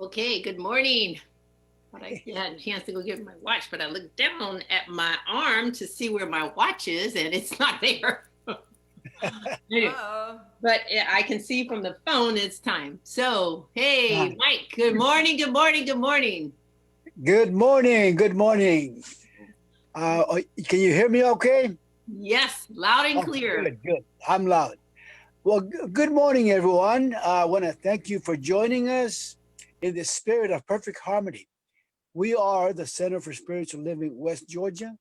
Okay, good morning. Thought I had a chance to go get my watch, but I looked down at my arm to see where my watch is, and it's not there. Anyway, Uh-oh. but I can see from the phone it's time. So, hey, Hi. Mike, good morning, good morning, good morning. Good morning. Good morning. Can you hear me okay? Yes, loud and Oh, clear. good. I'm loud. Well, good morning, everyone. I want to thank you for joining us in the spirit of perfect harmony. We are the Center for Spiritual Living, West Georgia,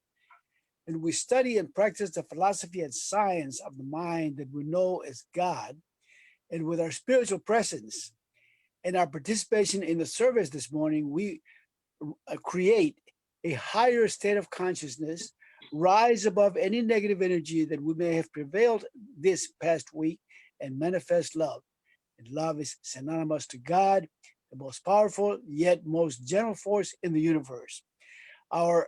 and we study and practice the philosophy and science of the mind that we know as God. And with our spiritual presence and our participation in the service this morning, we create a higher state of consciousness, rise above any negative energy that we may have prevailed this past week, and manifest love. And love is synonymous to God, the most powerful yet most gentle force in the universe. Our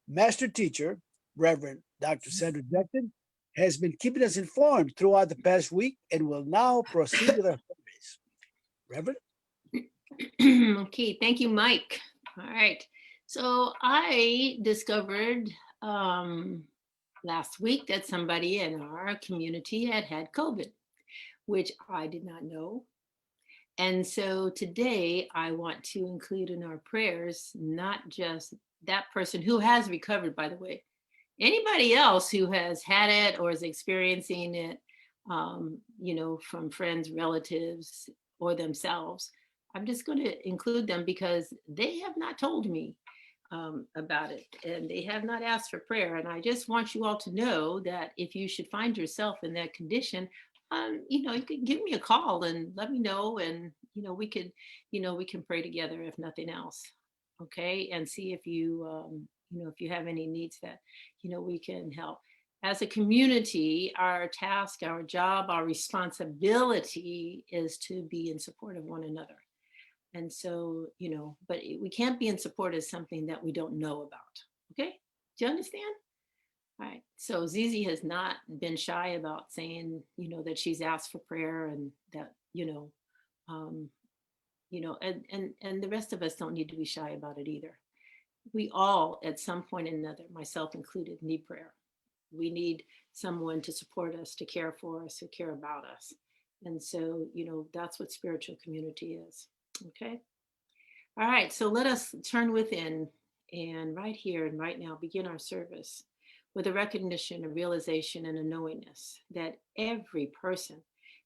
master teacher, Reverend Dr. Sandra Jackson, has been keeping us informed throughout the past week and will now proceed with our service. Reverend? Okay, thank you, Mike. All right. So I discovered last week that somebody in our community had COVID, which I did not know. And so today I want to include in our prayers not just that person who has recovered, by the way, anybody else who has had it or is experiencing it, from friends, relatives, or themselves. I'm just going to include them because they have not told me about it and they have not asked for prayer. And I just want you all to know that if you should find yourself in that condition, you can give me a call and let me know. And, we can pray together if nothing else. Okay. And see if if you have any needs that, we can help. As a community, our task, our job, our responsibility is to be in support of one another. And so, but we can't be in support of something that we don't know about. Okay. Do you understand? All right. So Zizi has not been shy about saying, that she's asked for prayer and that, um, and the rest of us don't need to be shy about it either. We all, at some point or another, myself included, need prayer. We need someone to support us, to care for us, to care about us. And so, that's what spiritual community is. Okay. All right, so let us turn within and right here and right now begin our service with a recognition, a realization, and a knowingness that every person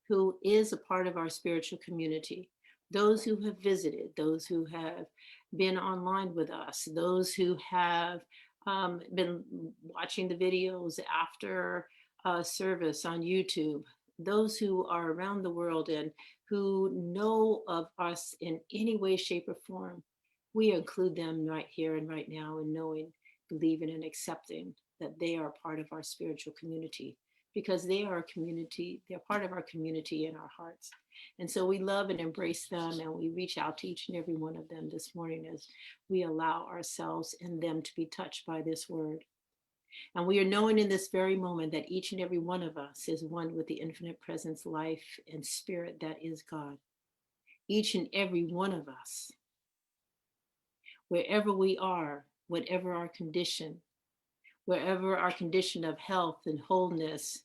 who is a part of our spiritual community, those who have visited, those who have been online with us, those who have been watching the videos after service on YouTube, those who are around the world and who know of us in any way, shape, or form, we include them right here and right now in knowing, believing, and accepting that they are part of our spiritual community because they are a community, they're part of our community in our hearts. And so we love and embrace them and we reach out to each and every one of them this morning as we allow ourselves and them to be touched by this word. And we are knowing in this very moment that each and every one of us is one with the infinite presence, life, and spirit that is God. Each and every one of us, wherever we are, whatever our condition, wherever our condition of health and wholeness,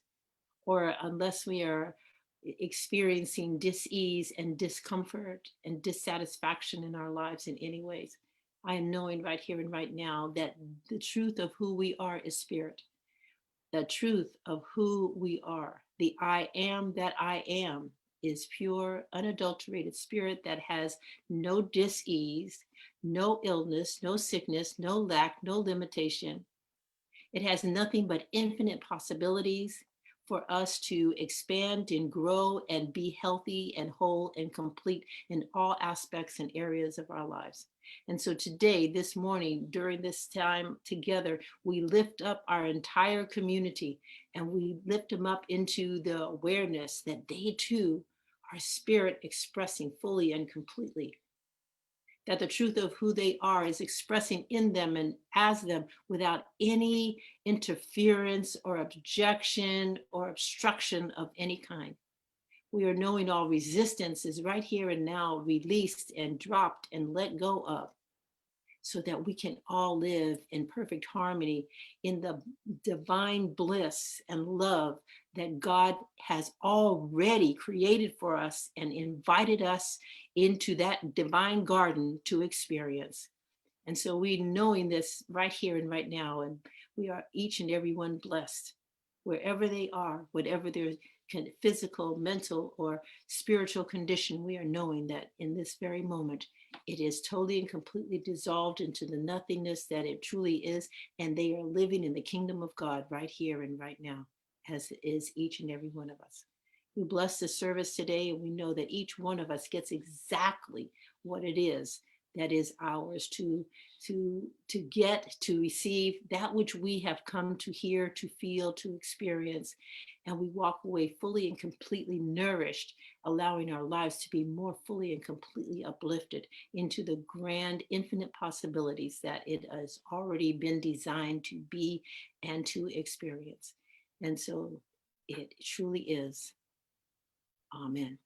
or unless we are experiencing dis-ease and discomfort and dissatisfaction in our lives in any ways, I am knowing right here and right now that the truth of who we are is spirit. The truth of who we are, the I am that I am, is pure, unadulterated spirit that has no dis-ease, no illness, no sickness, no lack, no limitation. It has nothing but infinite possibilities for us to expand and grow and be healthy and whole and complete in all aspects and areas of our lives. And so today, this morning, during this time together, we lift up our entire community and we lift them up into the awareness that they too are spirit expressing fully and completely, that the truth of who they are is expressing in them and as them without any interference or objection or obstruction of any kind. We are knowing all resistance is right here and now released and dropped and let go of, so that we can all live in perfect harmony in the divine bliss and love that God has already created for us and invited us into that divine garden to experience. And so we knowing this right here and right now, and we are each and every one blessed wherever they are, whatever their physical, mental, or spiritual condition. We are knowing that in this very moment, it is totally and completely dissolved into the nothingness that it truly is, and they are living in the kingdom of God right here and right now, as is each and every one of us. We bless the service today, and we know that each one of us gets exactly what it is that is ours to get, to receive that which we have come to hear, to feel, to experience. And we walk away fully and completely nourished, allowing our lives to be more fully and completely uplifted into the grand infinite possibilities that it has already been designed to be and to experience. And so it truly is. Amen.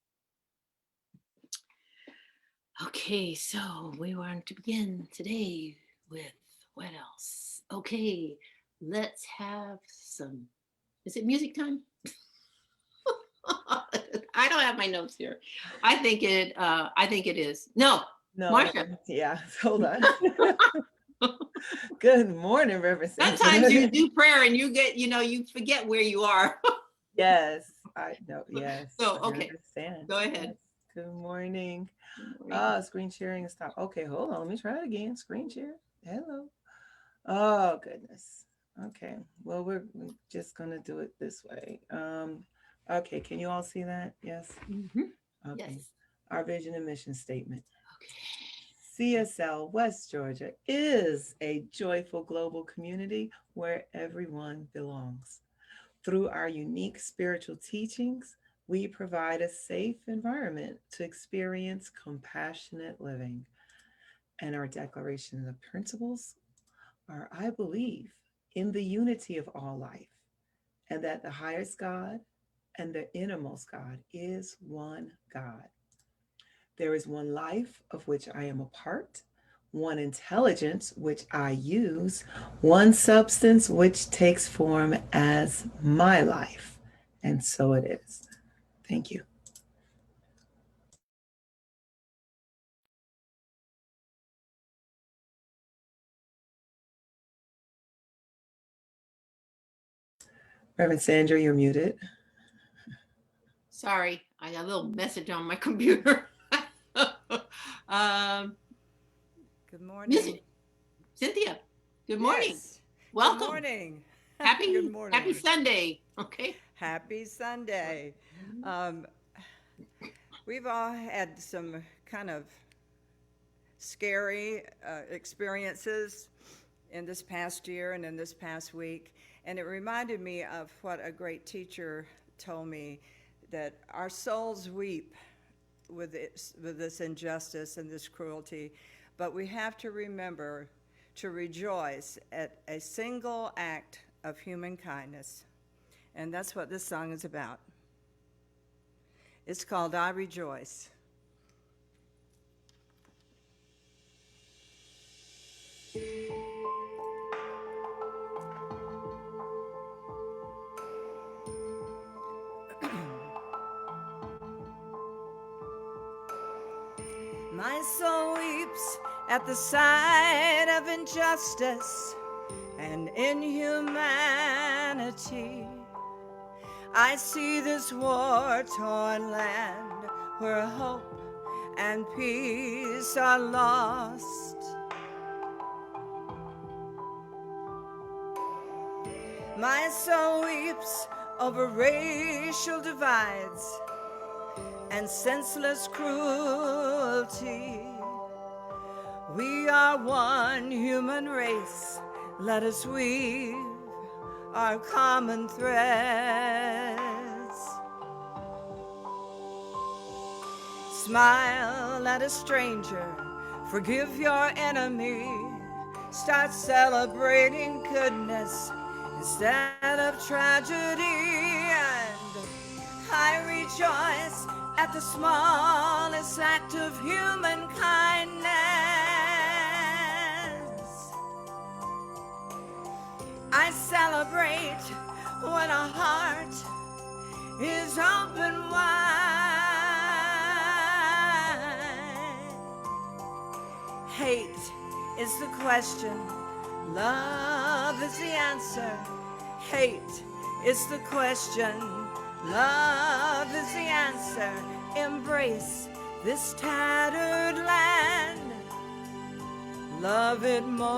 Okay, so we want to begin today with what else? Okay, let's have some. Is it music time? I don't have my notes here. I think it. I think it is. No, Marsha. Yeah, hold on. Good morning, Reverend Sandra. Sometimes you do prayer and you get, you forget where you are. Yes, I know. Yes. So, I okay, understand. go ahead. Yes. Good morning. Good morning. Screen sharing is stop. Okay, hold on. Let me try it again. Screen share. Hello. Oh, goodness. Okay. Well, we're just gonna do it this way. Okay, can you all see that? Yes. Mhm. Okay. Yes. Our vision and mission statement. Okay. CSL West Georgia is a joyful global community where everyone belongs. Through our unique spiritual teachings, we provide a safe environment to experience compassionate living. And our declaration of principles are I believe in the unity of all life, and that the highest God and the innermost God is one God. There is one life of which I am a part, one intelligence which I use, one substance which takes form as my life. And so it is. Thank you. Reverend Sandra, you're muted. Sorry, I got a little message on my computer. um, Good morning. music. Cynthia, good morning. Yes. Welcome. Good morning. Happy Good morning. Happy Sunday. Okay. Happy Sunday. Um, we've all had some kind of scary experiences in this past year and in this past week. And it reminded me of what a great teacher told me, that our souls weep with this injustice and this cruelty, but we have to remember to rejoice at a single act of human kindness. And that's what this song is about. It's called I Rejoice. My soul weeps at the sight of injustice and inhumanity. I see this war-torn land where hope and peace are lost. My soul weeps over racial divides and senseless cruelty. We are one human race. Let us weave our common threads. Smile at a stranger, forgive your enemy. Start celebrating goodness instead of tragedy. And I rejoice at the smallest act of human kindness. I celebrate when a heart is open wide. Hate is the question, love is the answer. Hate is the question, love is the answer. Embrace this tattered land, love it more.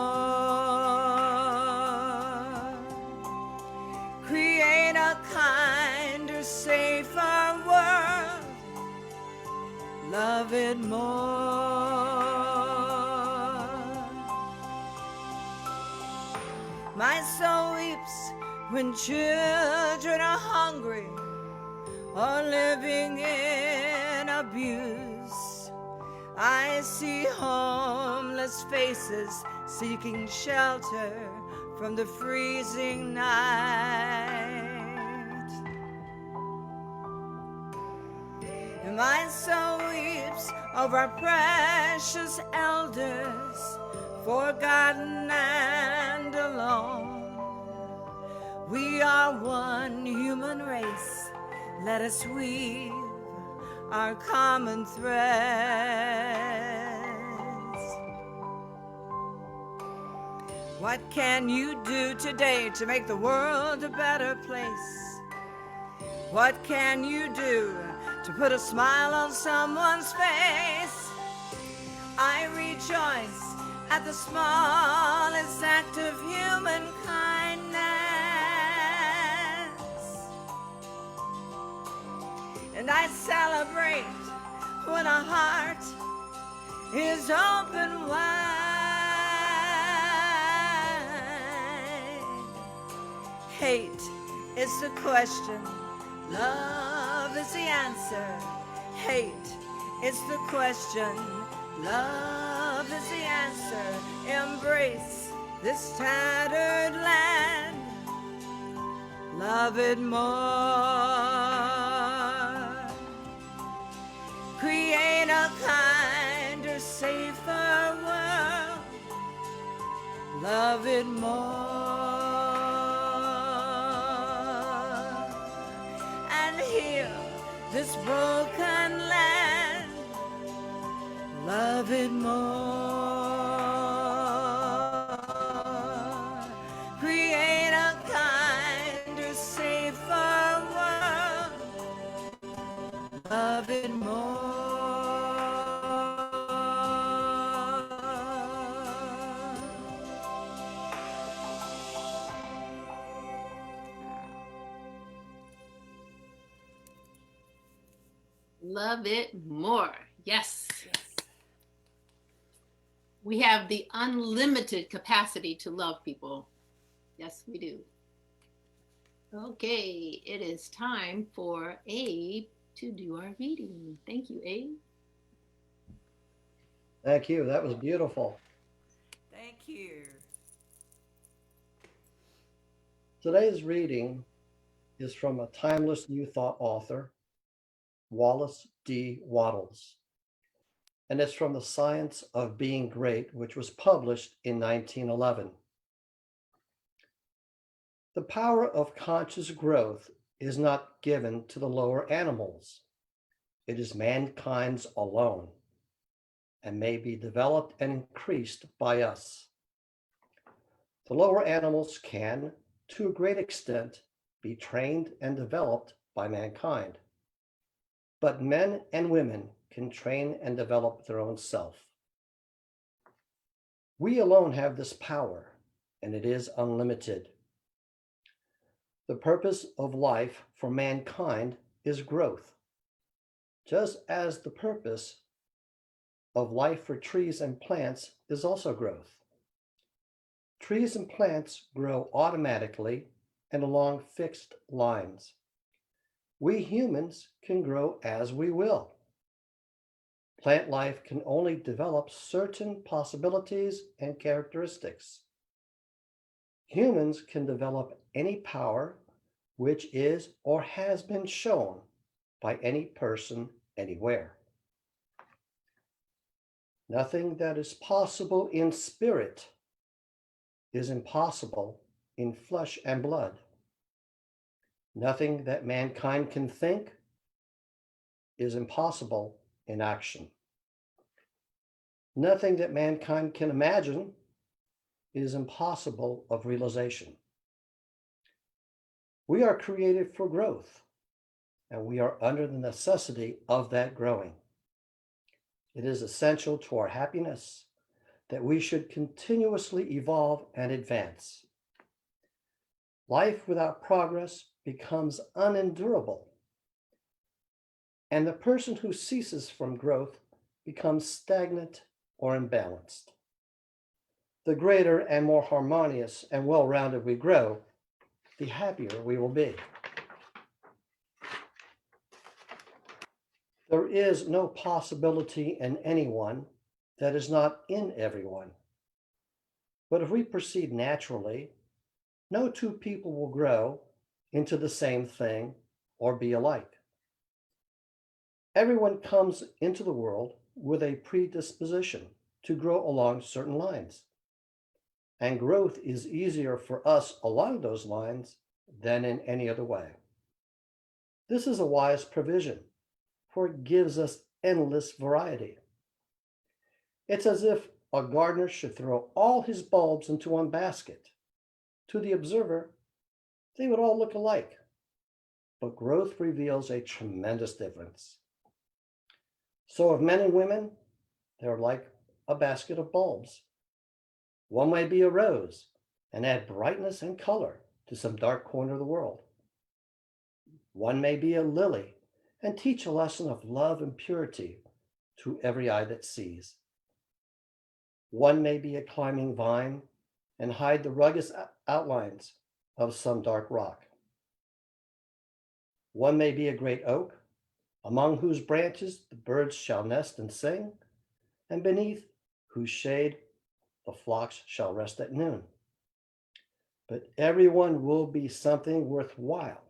Create a kinder, safer world, love it more. My soul weeps when children are hungry or living in abuse. I see homeless faces seeking shelter from the freezing night. And my soul weeps over precious elders, forgotten and alone. We are one human race. Let us weave our common threads. What can you do today to make the world a better place? What can you do to put a smile on someone's face? I rejoice at the smallest act of human kindness. And I celebrate when a heart is open wide. Hate is the question, love is the answer. Hate is the question, love is the answer. Embrace this tattered land, love it more. Create a kinder, safer world, love it more. And heal this broken land, love it more. Create a kinder, safer world, love it more. Love it more. Yes. We have the unlimited capacity to love people. Yes, we do. Okay, it is time for Abe to do our reading. Thank you, Abe. Thank you. That was beautiful. Thank you. Today's reading is from a timeless New Thought author, Wallace D. Wattles, and it's from The Science of Being Great, which was published in 1911. The power of conscious growth is not given to the lower animals. It is mankind's alone, and may be developed and increased by us. The lower animals can, to a great extent, be trained and developed by mankind. But men and women can train and develop their own self. We alone have this power, and it is unlimited. The purpose of life for mankind is growth, just as the purpose of life for trees and plants is also growth. Trees and plants grow automatically and along fixed lines. We humans can grow as we will. Plant life can only develop certain possibilities and characteristics. Humans can develop any power which is or has been shown by any person anywhere. Nothing that is possible in spirit is impossible in flesh and blood. Nothing that mankind can think is impossible in action. Nothing that mankind can imagine is impossible of realization. We are created for growth, and we are under the necessity of that growing. It is essential to our happiness that we should continuously evolve and advance. Life without progress becomes unendurable, and the person who ceases from growth becomes stagnant or imbalanced. The greater and more harmonious and well-rounded we grow, the happier we will be. There is no possibility in anyone that is not in everyone. But if we proceed naturally, no two people will grow into the same thing or be alike. Everyone comes into the world with a predisposition to grow along certain lines. And growth is easier for us along those lines than in any other way. This is a wise provision, for it gives us endless variety. It's as if a gardener should throw all his bulbs into one basket. To the observer, they would all look alike, but growth reveals a tremendous difference. So of men and women, they're like a basket of bulbs. One may be a rose and add brightness and color to some dark corner of the world. One may be a lily and teach a lesson of love and purity to every eye that sees. One may be a climbing vine and hide the rugged outlines of some dark rock. One may be a great oak, among whose branches the birds shall nest and sing, and beneath whose shade the flocks shall rest at noon. But everyone will be something worthwhile,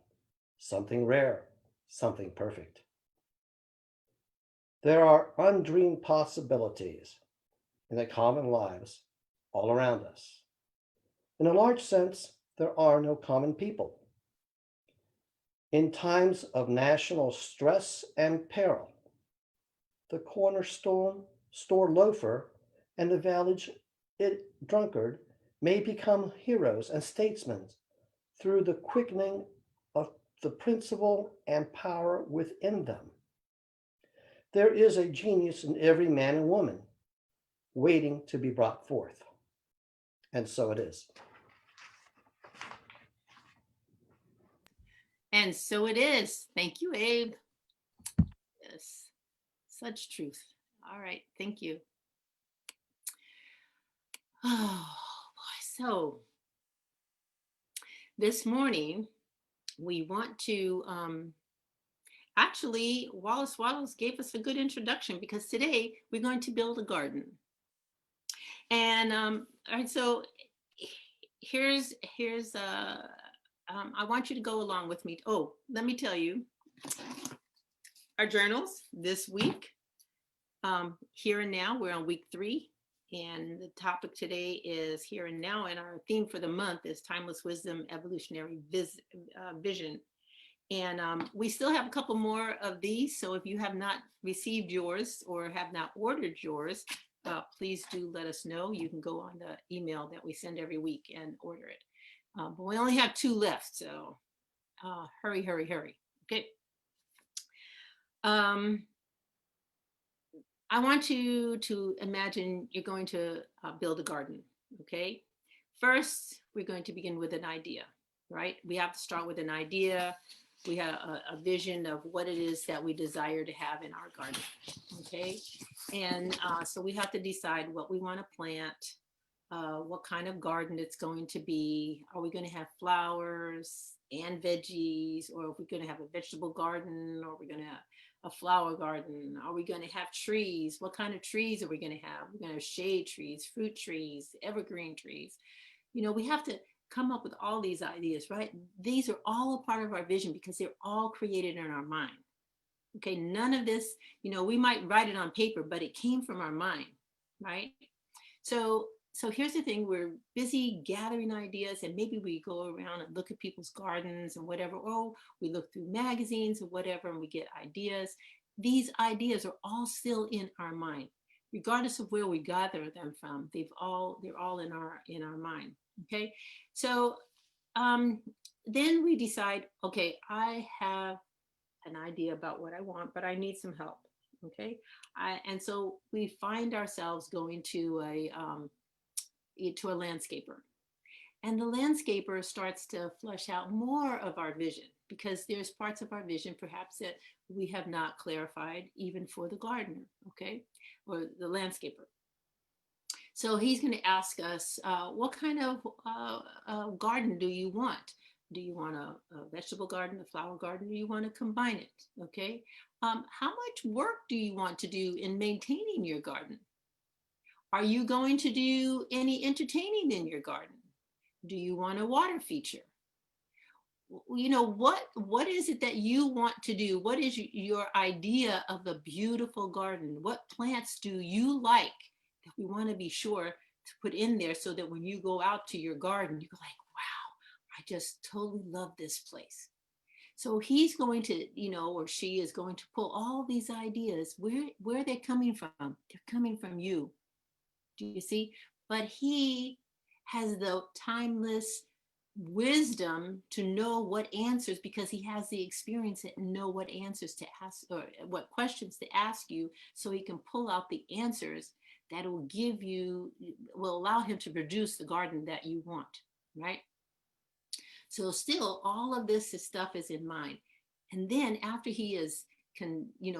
something rare, something perfect. There are undreamed possibilities in the common lives all around us. In a large sense, there are no common people. In times of national stress and peril, the corner store loafer and the village drunkard may become heroes and statesmen through the quickening of the principle and power within them. There is a genius in every man and woman waiting to be brought forth. And so it is. And so it is. Thank you, Abe. Yes, such truth. All right, thank you. Oh, boy. So this morning, we want to actually, Wallace Waddles gave us a good introduction because today we're going to build a garden. And all right, so here's I want you to go along with me. Oh, let me tell you, our journals this week, here and now, we're on week 3. And the topic today is here and now. And our theme for the month is Timeless Wisdom, Evolutionary Vision. And we still have a couple more of these. So if you have not received yours or have not ordered yours, please do let us know. You can go on the email that we send every week and order it. But we only have 2 left. So hurry, hurry, hurry. Okay. I want you to imagine you're going to build a garden, okay? First, we're going to begin with an idea, right? We have to start with an idea. We have a vision of what it is that we desire to have in our garden, okay? And so we have to decide what we want to plant, what kind of garden it's going to be. Are we going to have flowers and veggies, or are we going to have a vegetable garden, or are we going to have a flower garden? Are we going to have trees? What kind of trees are we going to have? We're going to have shade trees, fruit trees, evergreen trees. You know, we have to come up with all these ideas, right? These are all a part of our vision because they're all created in our mind. Okay, none of this, we might write it on paper, but it came from our mind, right? So here's the thing, we're busy gathering ideas, and maybe we go around and look at people's gardens and whatever, or we look through magazines or whatever, and we get ideas. These ideas are all still in our mind, regardless of where we gather them from. They're all in our mind. Okay, so then we decide, okay, I have an idea about what I want, but I need some help. Okay, and so we find ourselves going to a landscaper, and the landscaper starts to flesh out more of our vision, because there's parts of our vision perhaps that we have not clarified, even for the gardener, okay, or the landscaper. So he's going to ask us, what kind of garden do you want? Do you want a vegetable garden, a flower garden? Do you want to combine it? Okay. How much work do you want to do in maintaining your garden? Are you going to do any entertaining in your garden? Do you want a water feature? What is it that you want to do? What is your idea of a beautiful garden? What plants do you like that we want to be sure to put in there, so that when you go out to your garden, you go like, wow, I just totally love this place. So he's going to, or she is going to pull all these ideas. Where are they coming from? They're coming from you. Do you see? But he has the timeless wisdom to know what answers, because he has the experience and know what answers to ask, or what questions to ask you, so he can pull out the answers that will allow him to produce the garden that you want, right? So still all of this stuff is in mind. And then after he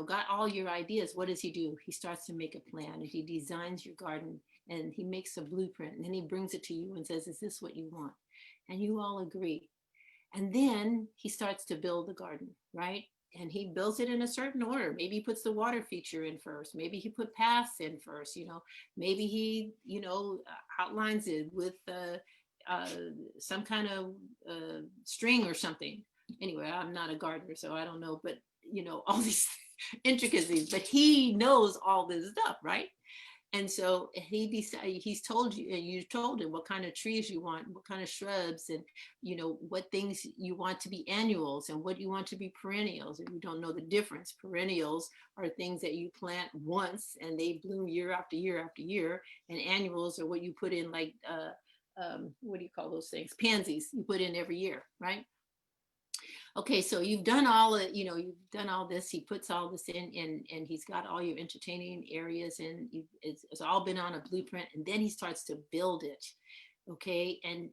got all your ideas, what does he do? He starts to make a plan, and he designs your garden, and he makes a blueprint, and then he brings it to you and says, is this what you want? And you all agree. And then he starts to build the garden, right? And he builds it in a certain order. Maybe he puts the water feature in first. Maybe he put paths in first. Maybe he, outlines it with uh, some kind of string or something. Anyway, I'm not a gardener, so I don't know, but all these intricacies. But he knows all this stuff, right? And so he's told you, and you told him what kind of trees you want, what kind of shrubs, and what things you want to be annuals and what you want to be perennials. If you don't know the difference, perennials are things that you plant once and they bloom year after year after year, and annuals are what you put in, like what do you call those things? Pansies you put in every year, right? Okay, so you've done you've done all this. He puts all this in, and he's got all your entertaining areas, and it's all been on a blueprint, and then he starts to build it. Okay, and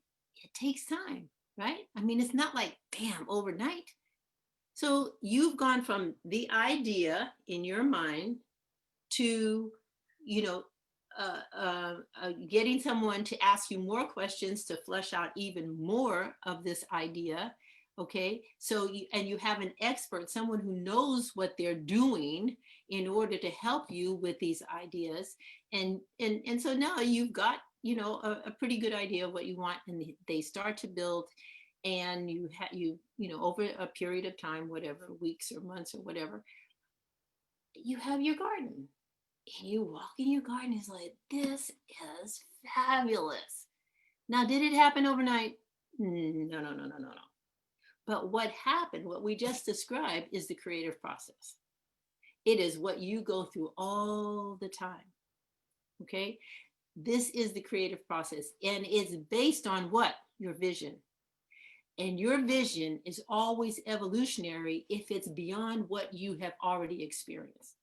it takes time, right? I mean, it's not like bam, overnight. So you've gone from the idea in your mind to, you know, getting someone to ask you more questions to flesh out even more of this idea. Okay, so you have an expert, someone who knows what they're doing in order to help you with these ideas, and so now you've got a pretty good idea of what you want, and they start to build, and over a period of time, whatever, weeks or months or whatever, you have your garden, and you walk in your garden, it's like, this is fabulous. Now, did it happen overnight? No, no, no, no, no, no. But what happened, what we just described, is the creative process. It is what you go through all the time. Okay? This is the creative process. And it's based on what? Your vision. And your vision is always evolutionary if it's beyond what you have already experienced.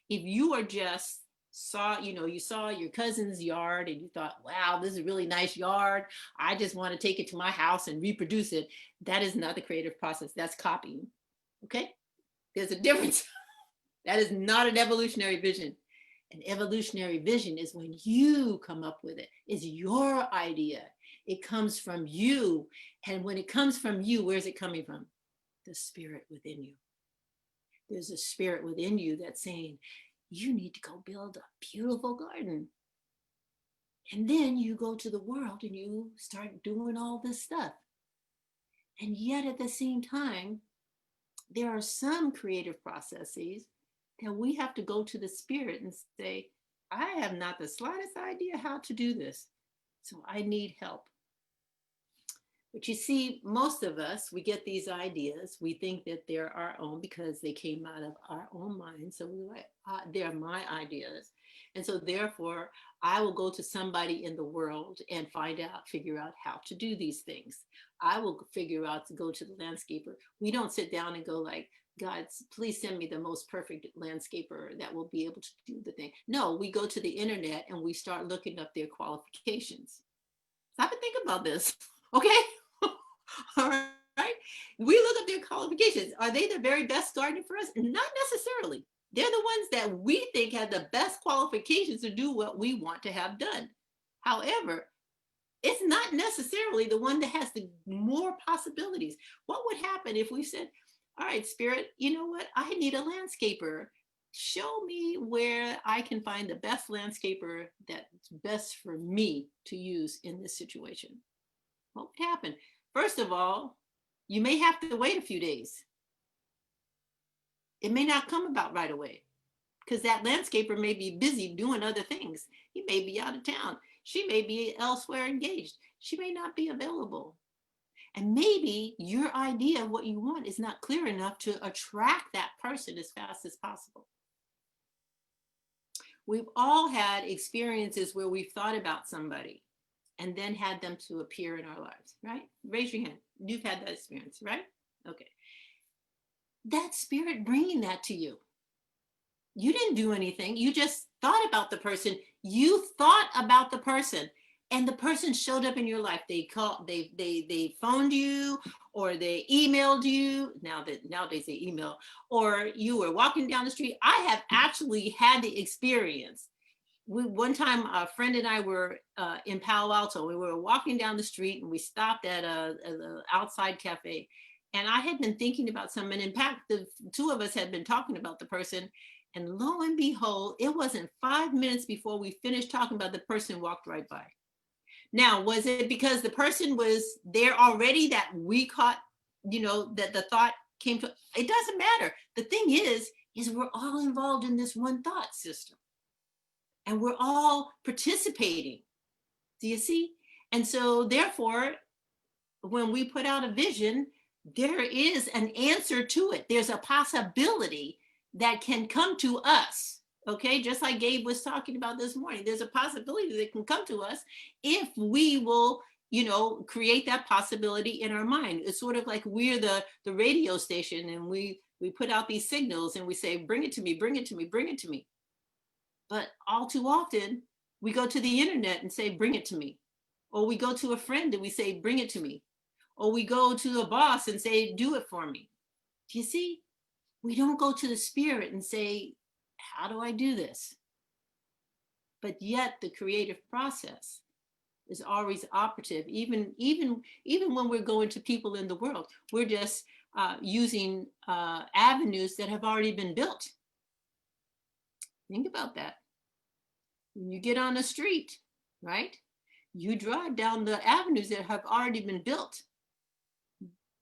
If you are just you saw your cousin's yard and you thought, wow, this is a really nice yard, I just want to take it to my house and reproduce it, that is not the creative process. That's copying. Okay, there's a difference. That is not an evolutionary vision. An evolutionary vision is when you come up with it. It's your idea. It comes from you. And when it comes from you, where's it coming from? The spirit within you. There's a spirit within you that's saying, you need to go build a beautiful garden. And then you go to the world and you start doing all this stuff. And yet at the same time, there are some creative processes that we have to go to the spirit and say, I have not the slightest idea how to do this, so I need help. But you see, most of us, we get these ideas. We think that they're our own because they came out of our own mind. So we're like, they're my ideas. And so therefore, I will go to somebody in the world and figure out how to do these things. I will figure out to go to the landscaper. We don't sit down and go like, God, please send me the most perfect landscaper that will be able to do the thing. No, we go to the internet and we start looking up their qualifications. Stop and think about this, okay? All right. We look up their qualifications. Are they the very best gardener for us? Not necessarily. They're the ones that we think have the best qualifications to do what we want to have done. However, it's not necessarily the one that has the more possibilities. What would happen if we said, all right, Spirit, you know what? I need a landscaper. Show me where I can find the best landscaper that's best for me to use in this situation. What would happen? First of all, you may have to wait a few days. It may not come about right away because that landscaper may be busy doing other things. He may be out of town. She may be elsewhere engaged. She may not be available. And maybe your idea of what you want is not clear enough to attract that person as fast as possible. We've all had experiences where we've thought about somebody and then had them to appear in our lives, right? Raise your hand. You've had that experience, right? Okay. That spirit bringing that to you. You didn't do anything. You just thought about the person. You thought about the person, and the person showed up in your life. They called, they phoned you, or they emailed you. Nowadays they email, or you were walking down the street. I have actually had the experience. One time a friend and I were in Palo Alto. We were walking down the street and we stopped at an outside cafe. And I had been thinking about someone. In fact, the two of us had been talking about the person. And lo and behold, it wasn't 5 minutes before we finished talking about the person walked right by. Now, was it because the person was there already that we caught, that the thought came to? It doesn't matter. The thing is we're all involved in this one thought system. And we're all participating. Do you see? And so therefore, when we put out a vision, there is an answer to it. There's a possibility that can come to us. Okay, just like Gabe was talking about this morning, there's a possibility that can come to us if we will, create that possibility in our mind. It's sort of like we're the radio station, and we put out these signals and we say, bring it to me, bring it to me, bring it to me. But all too often, we go to the internet and say, bring it to me. Or we go to a friend and we say, bring it to me. Or we go to a boss and say, do it for me. Do you see? We don't go to the spirit and say, how do I do this? But yet the creative process is always operative. Even when we're going to people in the world, we're just using avenues that have already been built. Think about that. When you get on a street, right? You drive down the avenues that have already been built.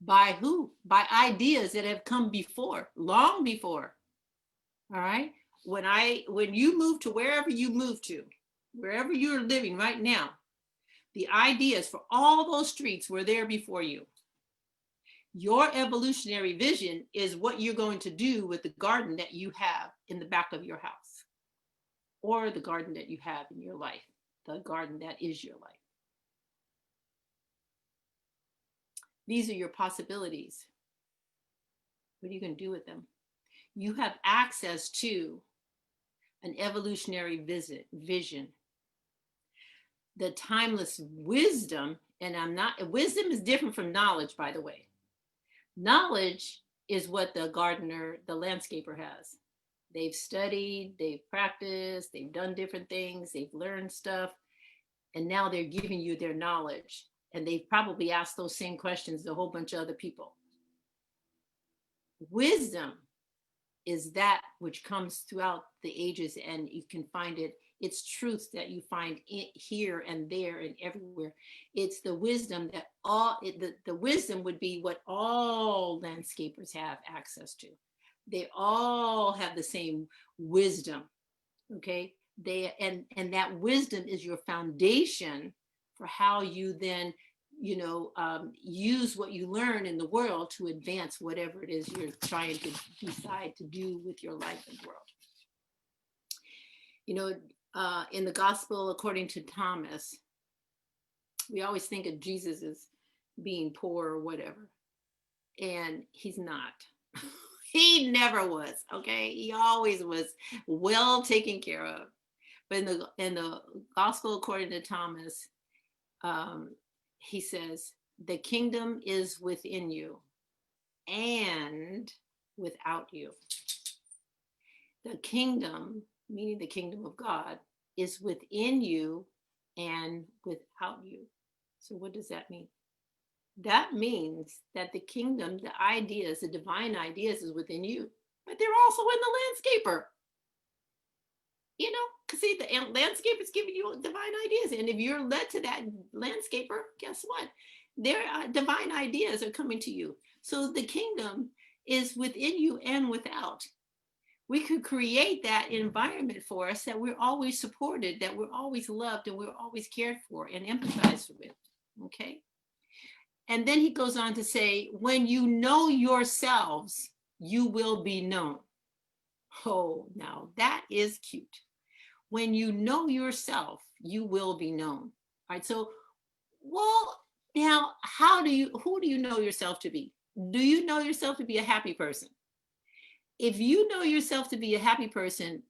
By who? By ideas that have come before, long before. All right. When you move to wherever you move to, wherever you're living right now, the ideas for all those streets were there before you. Your evolutionary vision is what you're going to do with the garden that you have in the back of your house, or the garden that you have in your life, the garden that is your life. These are your possibilities. What are you going to do with them? You have access to an evolutionary vision. The timeless wisdom, and wisdom is different from knowledge, by the way. Knowledge is what the gardener, the landscaper has. They've studied, they've practiced, they've done different things, they've learned stuff, and now they're giving you their knowledge. And they've probably asked those same questions to a whole bunch of other people. Wisdom is that which comes throughout the ages, and you can find it It's truths that you find here and there and everywhere. It's the wisdom that the wisdom would be what all landscapers have access to. They all have the same wisdom. Okay. And that wisdom is your foundation for how you then use what you learn in the world to advance whatever it is you're trying to decide to do with your life in the world. In the gospel according to Thomas, we always think of Jesus as being poor or whatever, and he's not. He never was. Okay, he always was well taken care of. But in the gospel according to Thomas, he says, the kingdom is within you and without you. The kingdom, meaning the kingdom of God, is within you and without you. So what does that mean? That means that the kingdom, the ideas, the divine ideas is within you, but they're also in the landscaper. Because see, the landscaper is giving you divine ideas. And if you're led to that landscaper, guess what? Their divine ideas are coming to you. So the kingdom is within you and without. We could create that environment for us that we're always supported, that we're always loved, and we're always cared for and empathized with. Okay. And then he goes on to say, when you know yourselves, you will be known. Oh, now that is cute. When you know yourself, you will be known. All right. So, well, now, who do you know yourself to be? Do you know yourself to be a happy person? If you know yourself to be a happy person,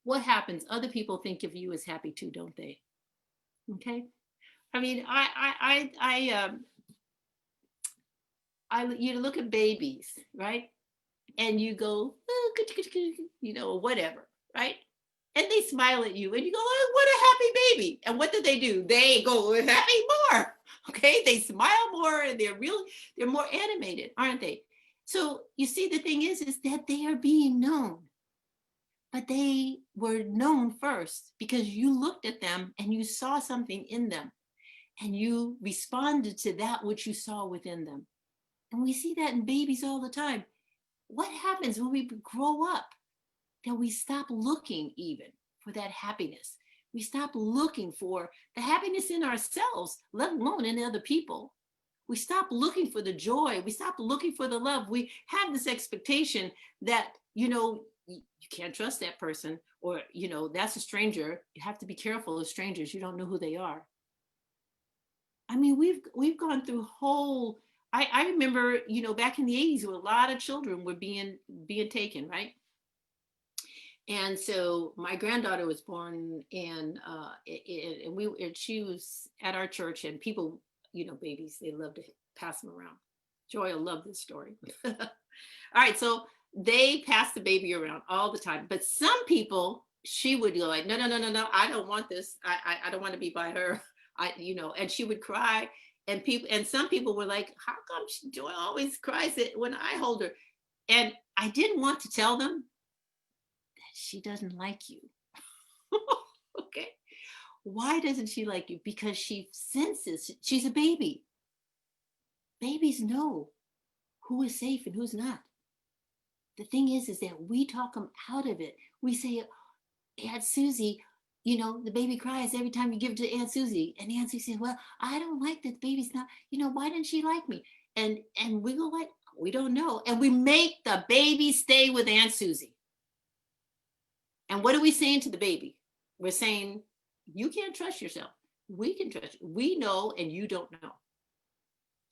what happens? Other people think of you as happy too, don't they? Okay. I mean, you look at babies, right? And you go, oh, whatever, right? And they smile at you and you go, oh, what a happy baby. And what do? They go happy more. Okay. They smile more and they're more animated, aren't they? So you see, the thing is that they are being known, but they were known first because you looked at them and you saw something in them and you responded to that which you saw within them. And we see that in babies all the time. What happens when we grow up? That we stop looking even for that happiness. We stop looking for the happiness in ourselves, let alone in other people. We stop looking for the joy. We stop looking for the love. We have this expectation that, you can't trust that person, or, that's a stranger. You have to be careful of strangers. You don't know who they are. I mean, we've gone through whole, I remember, back in the 80s, where a lot of children were being taken, right? And so my granddaughter was born, and she was at our church, and people, babies, they love to pass them around. Joy will love this story. All right, so they pass the baby around all the time, but some people, she would go like, no, I don't want this. I don't want to be by her. And she would cry, and some people were like, how come Joy always cries when I hold her? And I didn't want to tell them that she doesn't like you. Okay. Why doesn't she like you? Because she senses she's a baby. Babies know who is safe and who's not. The thing is that we talk them out of it. We say, Aunt Susie, the baby cries every time you give it to Aunt Susie. And Aunt Susie says, well, I don't like that the baby's not, why didn't she like me? And we go like, we don't know. And we make the baby stay with Aunt Susie. And what are we saying to the baby? We're saying, you can't trust yourself. We can trust you. We know, and you don't know.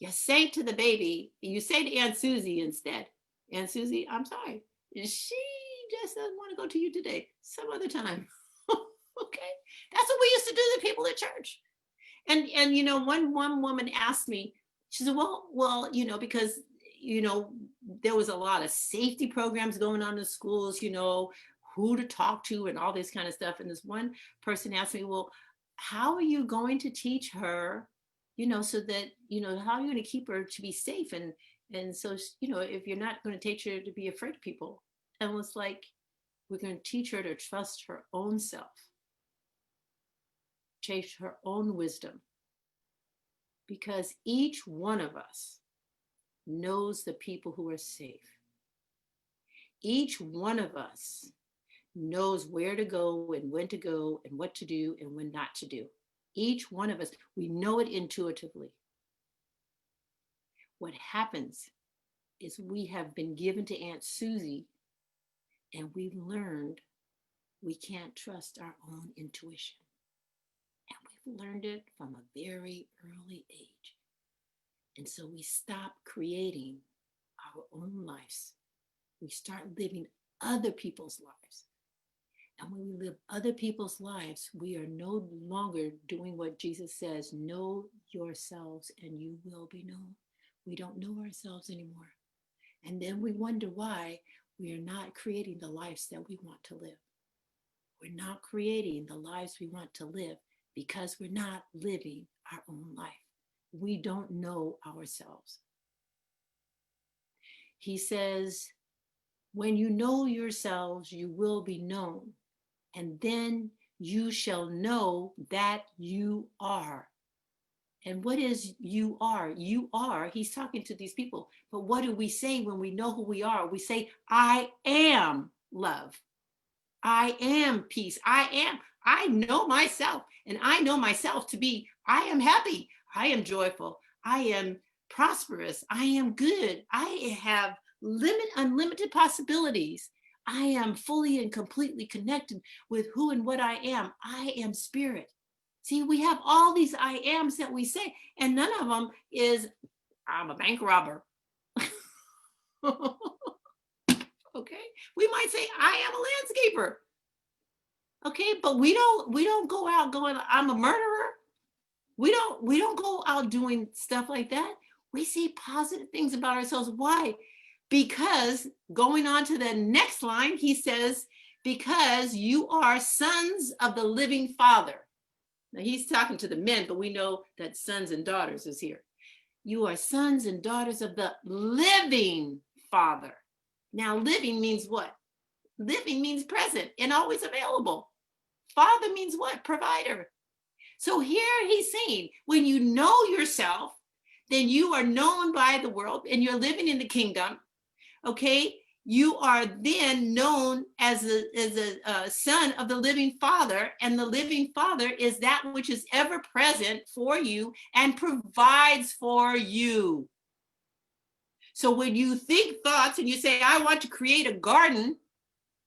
You say to the baby, you say to Aunt Susie instead, Aunt Susie, I'm sorry. She just doesn't want to go to you today. Some other time. Okay. That's what we used to do to people at church. And one woman asked me, she said, well, because, there was a lot of safety programs going on in schools, who to talk to and all this kind of stuff. And this one person asked me, well, how are you going to teach her, so that, how are you going to keep her to be safe? And so, if you're not going to teach her to be afraid of people. And was like, We're going to teach her to trust her own self, chase her own wisdom, because each one of us knows the people who are safe. Each one of us knows where to go and when to go and what to do and when not to do. Each one of us, we know it intuitively. What happens is we have been given to Aunt Susie and we've learned we can't trust our own intuition. And we've learned it from a very early age. And so we stop creating our own lives. We start living other people's lives. And when we live other people's lives, we are no longer doing what Jesus says, know yourselves and you will be known. We don't know ourselves anymore. And then we wonder why we are not creating the lives that we want to live. We're not creating the lives we want to live because we're not living our own life. We don't know ourselves. He says, when you know yourselves, you will be known, and then you shall know that you are. And what is you are? You are, he's talking to these people. But what do we say when we know who we are? We say, I am love. I am peace. I know myself, and I know myself to be, I am happy. I am joyful. I am prosperous. I am good. I have unlimited possibilities. I am fully and completely connected with who and what I am. I am spirit. See, we have all these I ams that we say, and none of them is, I'm a bank robber. Okay, we might say I am a landscaper. Okay, but we don't go out going, I'm a murderer. We don't go out doing stuff like that. We say positive things about ourselves. Why? Because going on to the next line, he says, because you are sons of the living Father. Now he's talking to the men, but we know that sons and daughters is here. You are sons and daughters of the living Father. Now, living means what? Living means present and always available. Father means what? Provider. So here he's saying, when you know yourself, then you are known by the world and you're living in the kingdom. Okay, you are then known as a son of the living Father, and the living Father is that which is ever present for you and provides for you. So when you think thoughts and you say, I want to create a garden,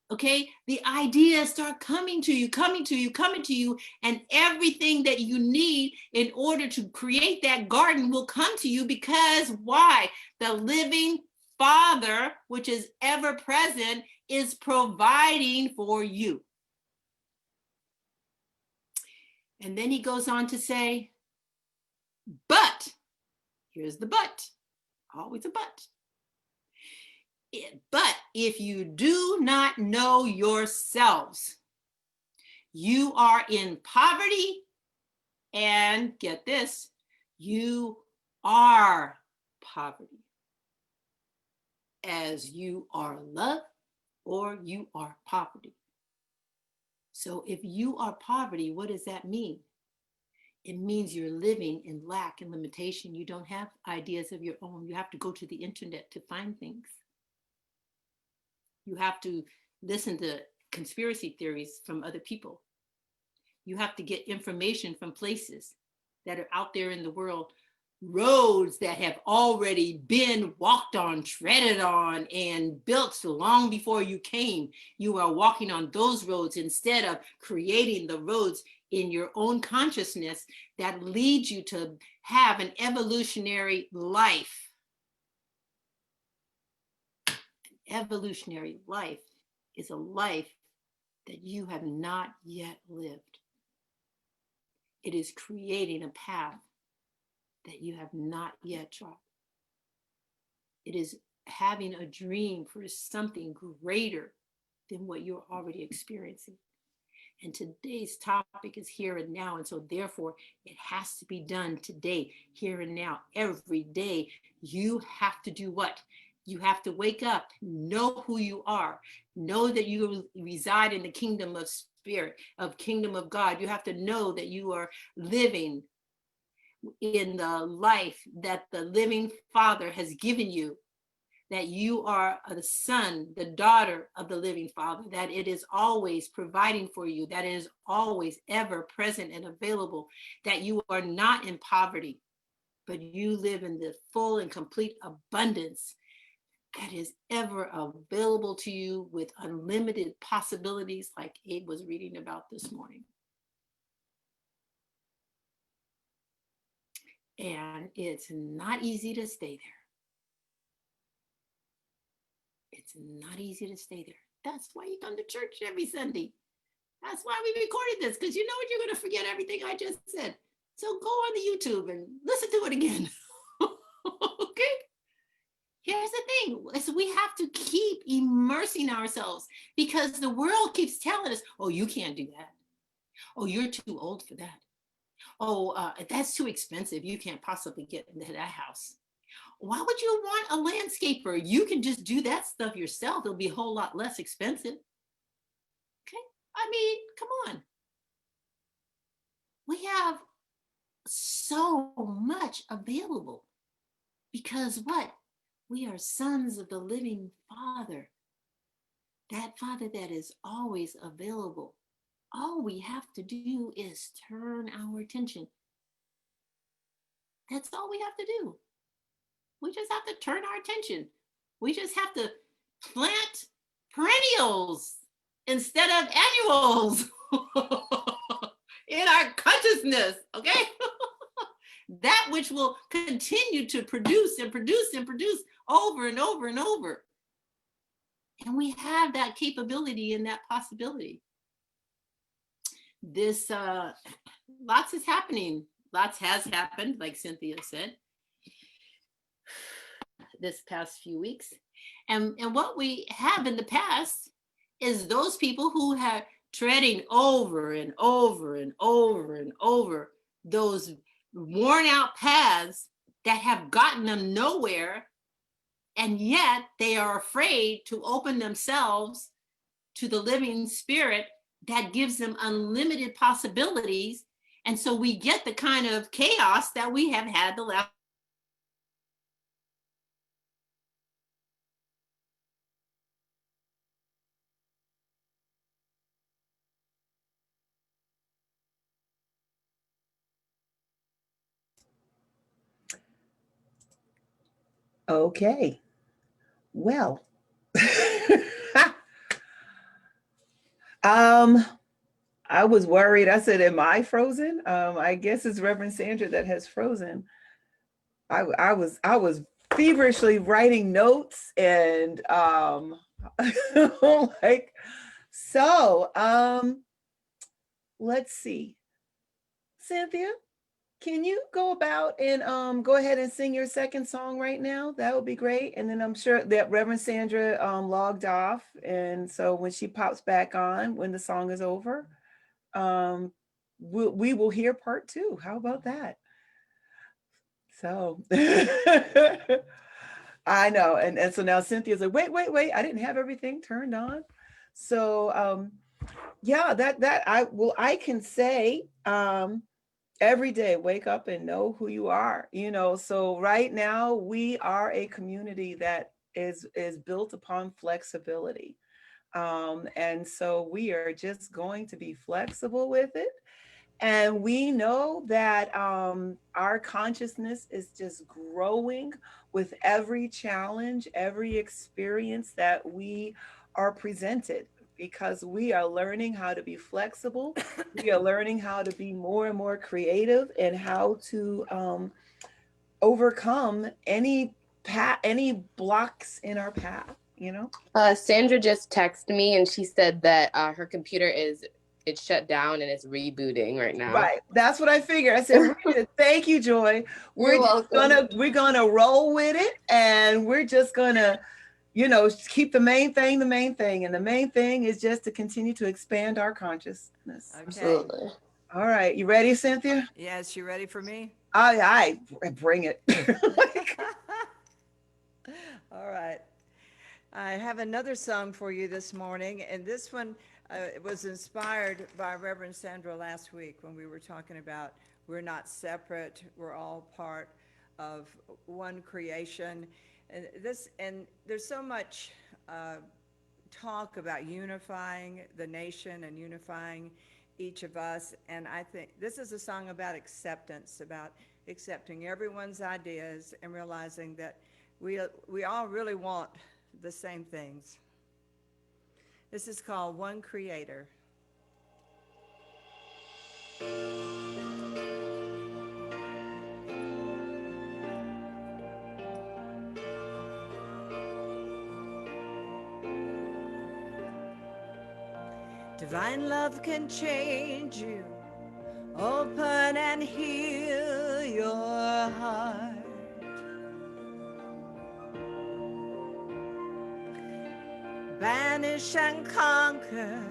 okay, the ideas start coming to you, and everything that you need in order to create that garden will come to you, because why? The living Father, which is ever present, is providing for you. And then he goes on to say, but, here's the but, always a but. But if you do not know yourselves, you are in poverty, and get this, you are poverty, as you are love or you are poverty. So if you are poverty, what does that mean? It means you're living in lack and limitation. You don't have ideas of your own. You have to go to the internet to find things. You have to listen to conspiracy theories from other people. You have to get information from places that are out there in the world, roads that have already been walked on, treaded on, and built so long before you came. You are walking on those roads instead of creating the roads in your own consciousness that leads you to have an evolutionary life. An evolutionary life is a life that you have not yet lived. It is creating a path that you have not yet trod. It is having a dream for something greater than what you're already experiencing. And today's topic is here and now. And so therefore, it has to be done today, here and now, every day. You have to do what? You have to wake up, know who you are, know that you reside in the kingdom of spirit, of kingdom of God. You have to know that you are living in the life that the living Father has given you, that you are the son, the daughter of the living Father, that it is always providing for you, that it is always ever present and available, that you are not in poverty, but you live in the full and complete abundance that is ever available to you with unlimited possibilities, like Abe was reading about this morning. And it's not easy to stay there. It's not easy to stay there. That's why you come to church every Sunday. That's why we recorded this, because you know what, you're going to forget everything I just said. So go on the YouTube and listen to it again. Okay? Here's the thing, is we have to keep immersing ourselves, because the world keeps telling us, oh, you can't do that. Oh, you're too old for that. Oh, that's too expensive. You can't possibly get into that house. Why would you want a landscaper? You can just do that stuff yourself. It'll be a whole lot less expensive. Okay? I mean, come on. We have so much available, because what? We are sons of the living Father. That Father that is always available. All we have to do is turn our attention. That's all we have to do. We just have to turn our attention. We just have to plant perennials instead of annuals in our consciousness, okay? That which will continue to produce and produce and produce over and over and over. And we have that capability and that possibility. This, lots is happening. Lots has happened, like Cynthia said, this past few weeks. And what we have in the past is those people who have treading over and over and over and over those worn out paths that have gotten them nowhere, and yet they are afraid to open themselves to the living spirit that gives them unlimited possibilities. And so we get the kind of chaos that we have had the last. Okay. Well, I was worried. I said, am I frozen? I guess it's Reverend Sandra that has frozen. I was feverishly writing notes and like, so let's see. Cynthia, can you go about and go ahead and sing your second song right now? That would be great. And then I'm sure that Reverend Sandra logged off. And so when she pops back on, when the song is over, we will hear part two. How about that? So I know. And so now Cynthia's like, wait, I didn't have everything turned on. So yeah, I can say every day, wake up and know who you are, you know. So right now we are a community that is built upon flexibility. And so we are just going to be flexible with it. And we know that our consciousness is just growing with every challenge, every experience that we are presented, because we are learning how to be flexible. We are learning how to be more and more creative, and how to overcome any blocks in our path, you know? Sandra just texted me and she said that her computer it's shut down and it's rebooting right now. Right. That's what I figured. I said, thank you, Joy. We're gonna roll with it, and we're just gonna, you know, keep the main thing the main thing. And the main thing is just to continue to expand our consciousness. Okay. Absolutely. All right. You ready, Cynthia? Yes, you ready for me? I bring it. All right. I have another song for you this morning, and this one was inspired by Reverend Sandra last week when we were talking about we're not separate, we're all part of one creation. And there's so much talk about unifying the nation and unifying each of us, and I think this is a song about acceptance, about accepting everyone's ideas and realizing that we all really want the same things. This is called One Creator. Divine love can change you, open and heal your heart. Banish and conquer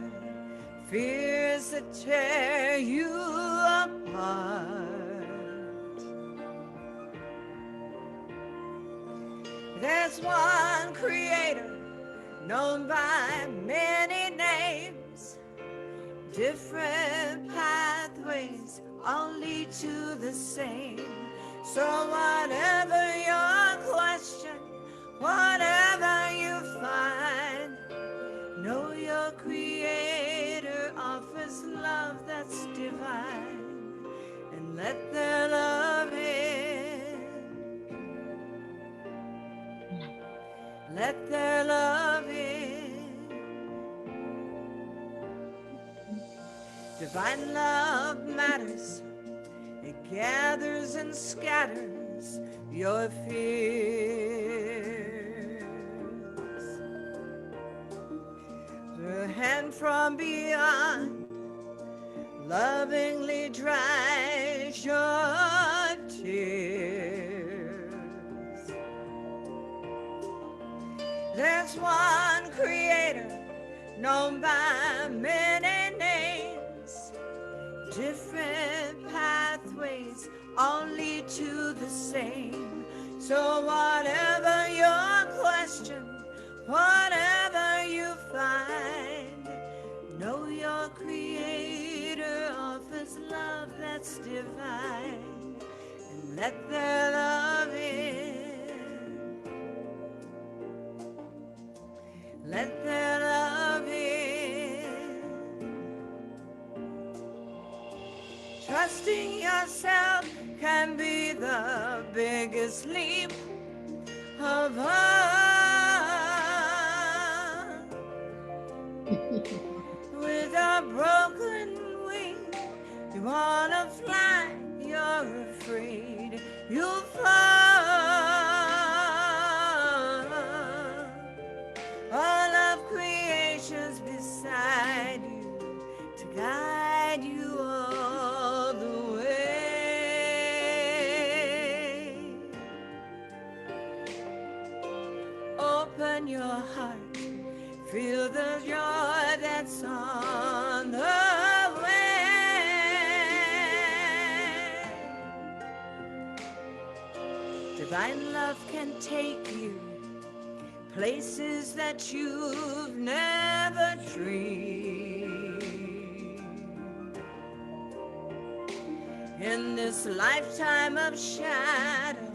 fears that tear you apart. There's one creator known by many names, different pathways all lead to the same. So whatever your question, whatever you find, know your creator offers love that's divine, and let their love in. Let their love in. Divine love matters. It gathers and scatters your fears. The hand from beyond lovingly dries your tears. There's one creator known by many names, different pathways all lead to the same. So whatever your question, whatever you find, know your creator offers love that's divine, and let their love in. Let their love in. Trusting yourself can be the biggest leap of all. With a broken wing, you wanna fly, you're afraid you'll fall. All of creation's beside you to guide you all the way. Open your heart, feel the joy that's on the way. Divine love can take you places that you've never dreamed. In this lifetime of shadow,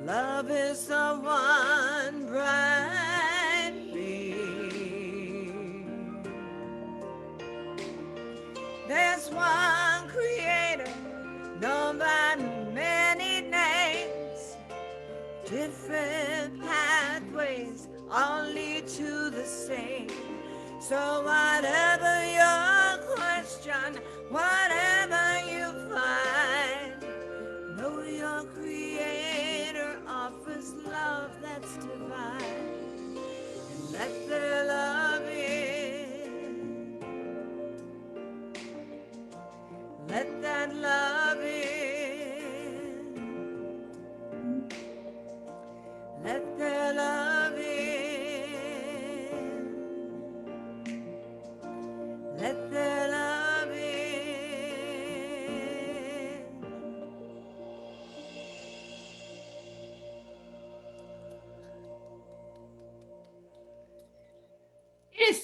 love is the one bright beam. There's one creator known by many names, different pathways all lead to the same. So whatever your question, whatever you find, know your creator offers love that's divine, and let their love in. Let that love in. Let their love in. Let their love in.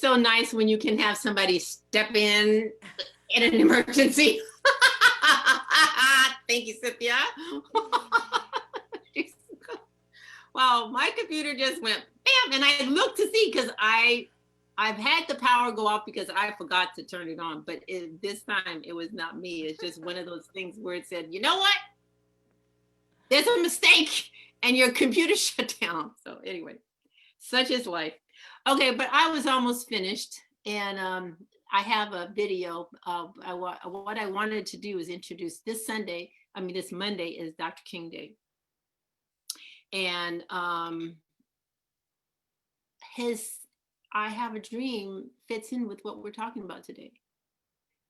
so nice when you can have somebody step in an emergency. Thank you, Cynthia. Well, my computer just went bam, and I looked to see because I've had the power go off because I forgot to turn it on, but this time it was not me. It's just one of those things where it said, you know what? There's a mistake and your computer shut down. So anyway, such is life. Okay, but I was almost finished, and I have a video. What I wanted to do is introduce this Monday is Dr. King Day. And his I Have a Dream fits in with what we're talking about today,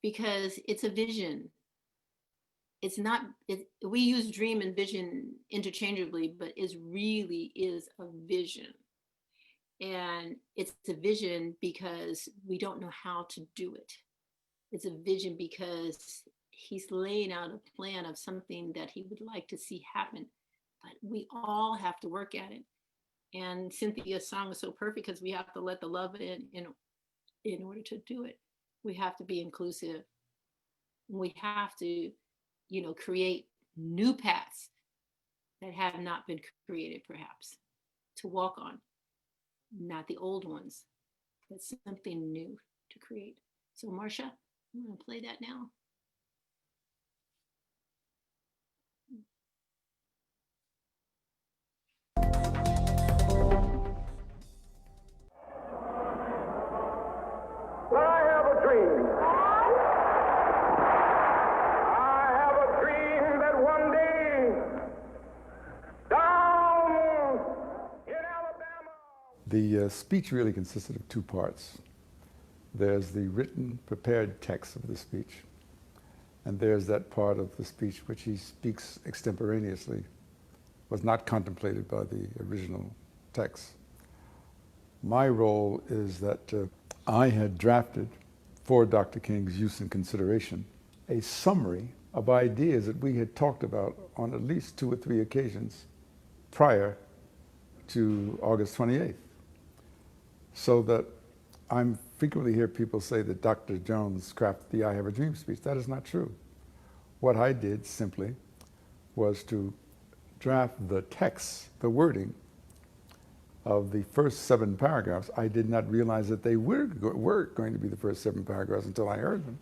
because it's a vision. It's not, we use dream and vision interchangeably, but it really is a vision. And it's a vision because we don't know how to do it. It's a vision because he's laying out a plan of something that he would like to see happen, but we all have to work at it. And Cynthia's song is so perfect because we have to let the love in order to do it. We have to be inclusive. We have to, create new paths that have not been created, perhaps, to walk on, not the old ones, but something new to create. So, Marcia, I'm going to play that now. I have a dream. I have a dream that one day, down in Alabama. The speech really consisted of two parts. There's the written, prepared text of the speech, and there's that part of the speech which he speaks extemporaneously, was not contemplated by the original text. My role is that I had drafted, for Dr. King's use and consideration, a summary of ideas that we had talked about on at least 2 or 3 occasions prior to August 28th. So that I'm frequently hear people say that Dr. Jones crafted the I Have a Dream speech. That is not true. What I did simply was to draft the text, the wording of the first 7 paragraphs. I did not realize that they were going to be the first 7 paragraphs until I heard them.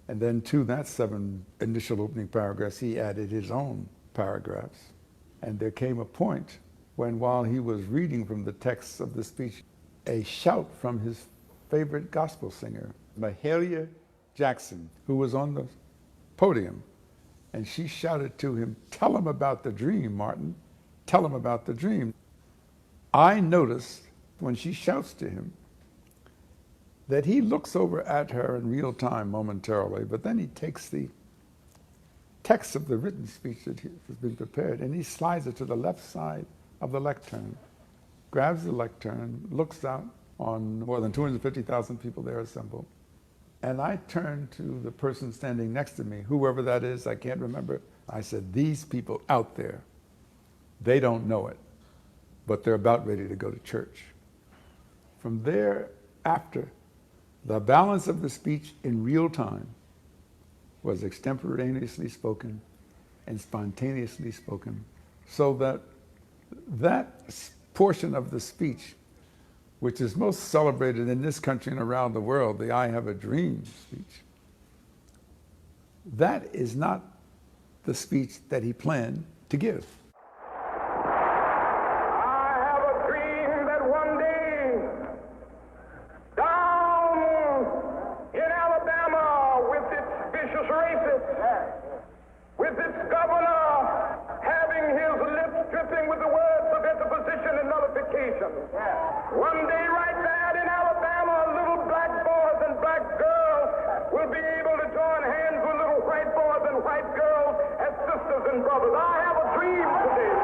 And then to that 7 initial opening paragraphs, he added his own paragraphs. And there came a point when, while he was reading from the text of the speech, a shout from his favorite gospel singer, Sandra Jackson, who was on the podium, and she shouted to him, "Tell him about the dream, Martin. Tell him about the dream." I noticed when she shouts to him that he looks over at her in real time momentarily, but then he takes the text of the written speech that has been prepared and he slides it to the left side of the lectern, grabs the lectern, looks out on more than 250,000 people there assembled. And I turned to the person standing next to me, whoever that is, I can't remember. I said, "These people out there, they don't know it, but they're about ready to go to church." From there, after, the balance of the speech in real time was extemporaneously spoken and spontaneously spoken, so that that portion of the speech, which is most celebrated in this country and around the world, the I Have a Dream speech, that is not the speech that he planned to give. I have a dream that one day, down in Alabama, with its vicious racists, with its governor having his lips dripping with the words of interposition and nullification. One day right there in Alabama, little black boys and black girls will be able to join hands with little white boys and white girls as sisters and brothers. I have a dream today.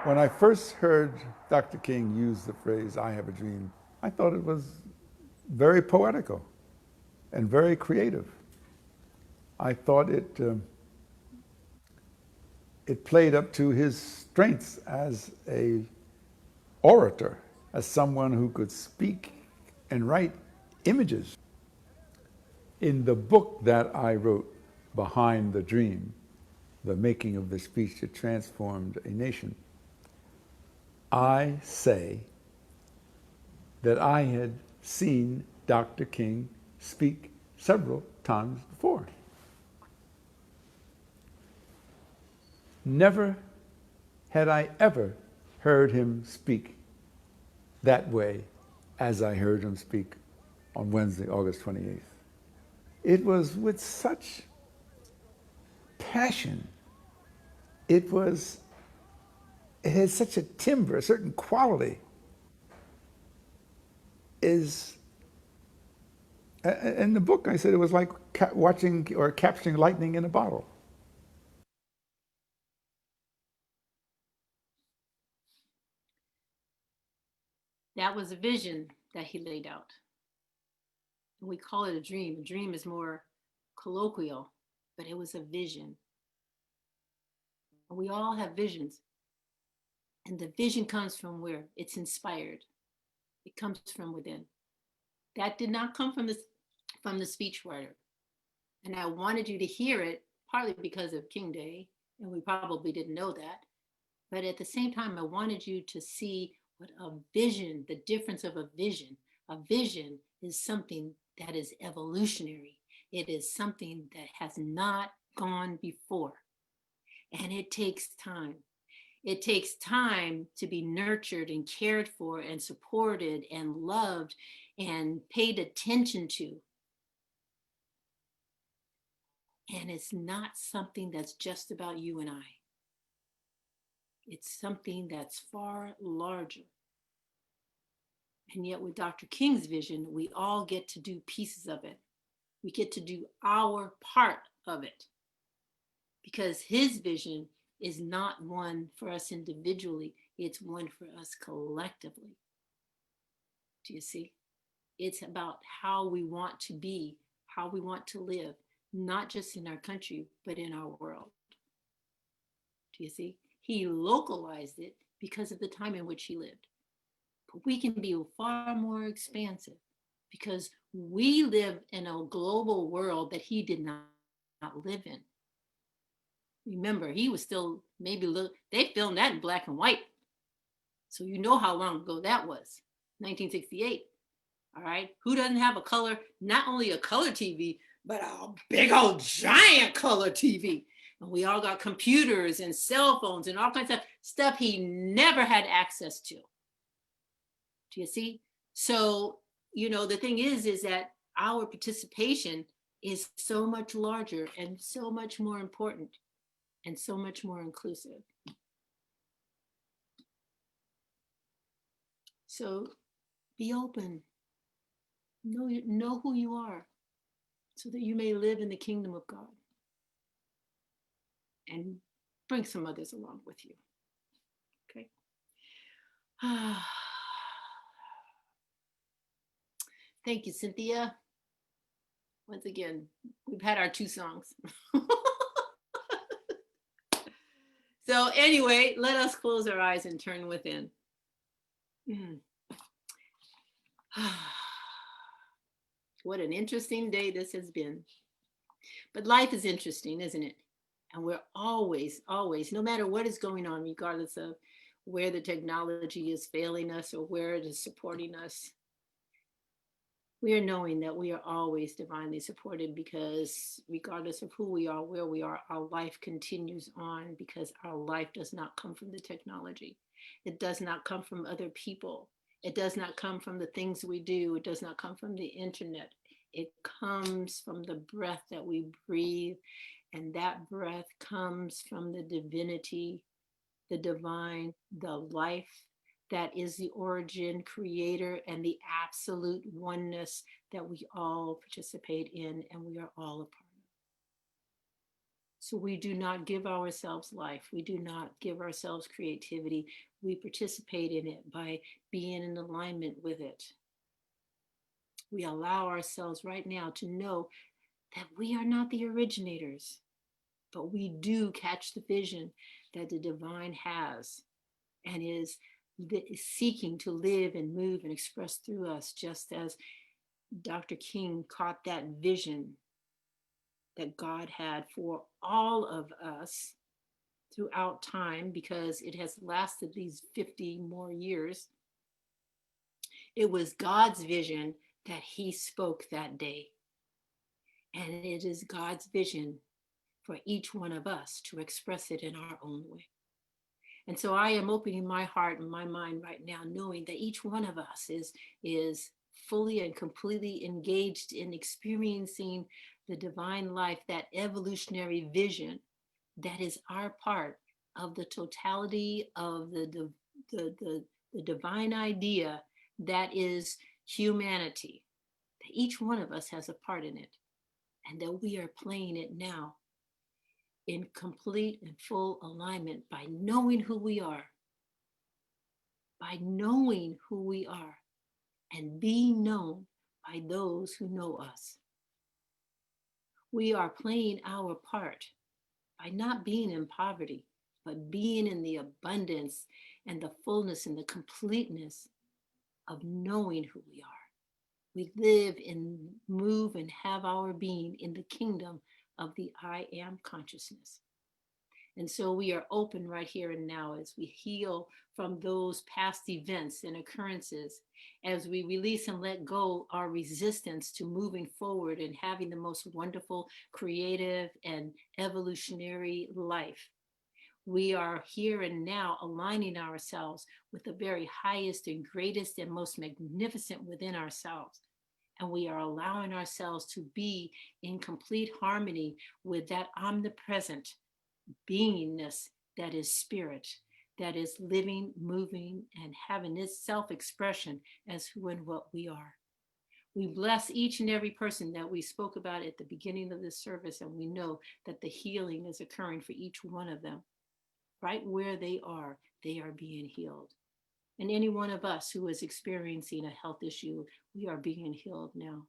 When I first heard Dr. King use the phrase, "I have a dream," I thought it was very poetical and very creative. I thought it played up to his strengths as a orator, as someone who could speak and write images. In the book that I wrote, Behind the Dream, the making of the speech that transformed a nation, I say that I had seen Dr. King speak several times before. Never had I ever heard him speak that way as I heard him speak on Wednesday, August 28th. It was with such passion. It had such a timbre, a certain quality. In the book, I said it was like watching or capturing lightning in a bottle. That was a vision that he laid out. We call it a dream. A dream is more colloquial, but it was a vision. We all have visions. And the vision comes from where? It's inspired. It comes from within. That did not come from the speechwriter. And I wanted you to hear it, partly because of King Day, and we probably didn't know that. But at the same time, I wanted you to see what a vision, the difference of a vision. A vision is something that is evolutionary. It is something that has not gone before. And it takes time. It takes time to be nurtured and cared for and supported and loved and paid attention to. And it's not something that's just about you and I. It's something that's far larger. And yet with Dr. King's vision, we all get to do pieces of it. We get to do our part of it. Because his vision is not one for us individually, it's one for us collectively. Do you see? It's about how we want to be, how we want to live, not just in our country, but in our world. Do you see? He localized it because of the time in which he lived. But we can be far more expansive because we live in a global world that he did not live in. Remember, he was still they filmed that in black and white. So you know how long ago that was, 1968. All right. Who doesn't have a color, not only a color TV, but a big old giant color TV? And we all got computers and cell phones and all kinds of stuff he never had access to. Do you see? So, the thing is that our participation is so much larger and so much more important and so much more inclusive. So be open. Know who you are so that you may live in the kingdom of God and bring some others along with you. Okay. Thank you, Cynthia. Once again, we've had our 2 songs. So anyway, let us close our eyes and turn within. What an interesting day this has been. But life is interesting, isn't it? And we're always, no matter what is going on, regardless of where the technology is failing us or where it is supporting us, we are knowing that we are always divinely supported because regardless of who we are, where we are, our life continues on because our life does not come from the technology. It does not come from other people. It does not come from the things we do. It does not come from the internet. It comes from the breath that we breathe, and that breath comes from the divinity, the divine, the life that is the origin, creator, and the absolute oneness that we all participate in and we are all a part of. So we do not give ourselves life. We do not give ourselves creativity. We participate in it by being in alignment with it. We allow ourselves right now to know that we are not the originators, but we do catch the vision that the divine has and is seeking to live and move and express through us, just as Dr. King caught that vision that God had for all of us throughout time, because it has lasted these 50 more years. It was God's vision that he spoke that day. And it is God's vision for each one of us to express it in our own way. And so I am opening my heart and my mind right now, knowing that each one of us is fully and completely engaged in experiencing the divine life, that evolutionary vision that is our part of the totality of the divine idea that is humanity. That each one of us has a part in it, and that we are playing it now in complete and full alignment by knowing who we are, and being known by those who know us. We are playing our part by not being in poverty, but being in the abundance and the fullness and the completeness of knowing who we are. We live and move and have our being in the kingdom of the I am consciousness. And so we are open right here and now as we heal from those past events and occurrences, as we release and let go our resistance to moving forward and having the most wonderful, creative, and evolutionary life. We are here and now aligning ourselves with the very highest and greatest and most magnificent within ourselves. And we are allowing ourselves to be in complete harmony with that omnipresent beingness that is spirit, that is living, moving, and having its self-expression as who and what we are. We bless each and every person that we spoke about at the beginning of this service, and we know that the healing is occurring for each one of them. Right where they are being healed. And any one of us who is experiencing a health issue, we are being healed now.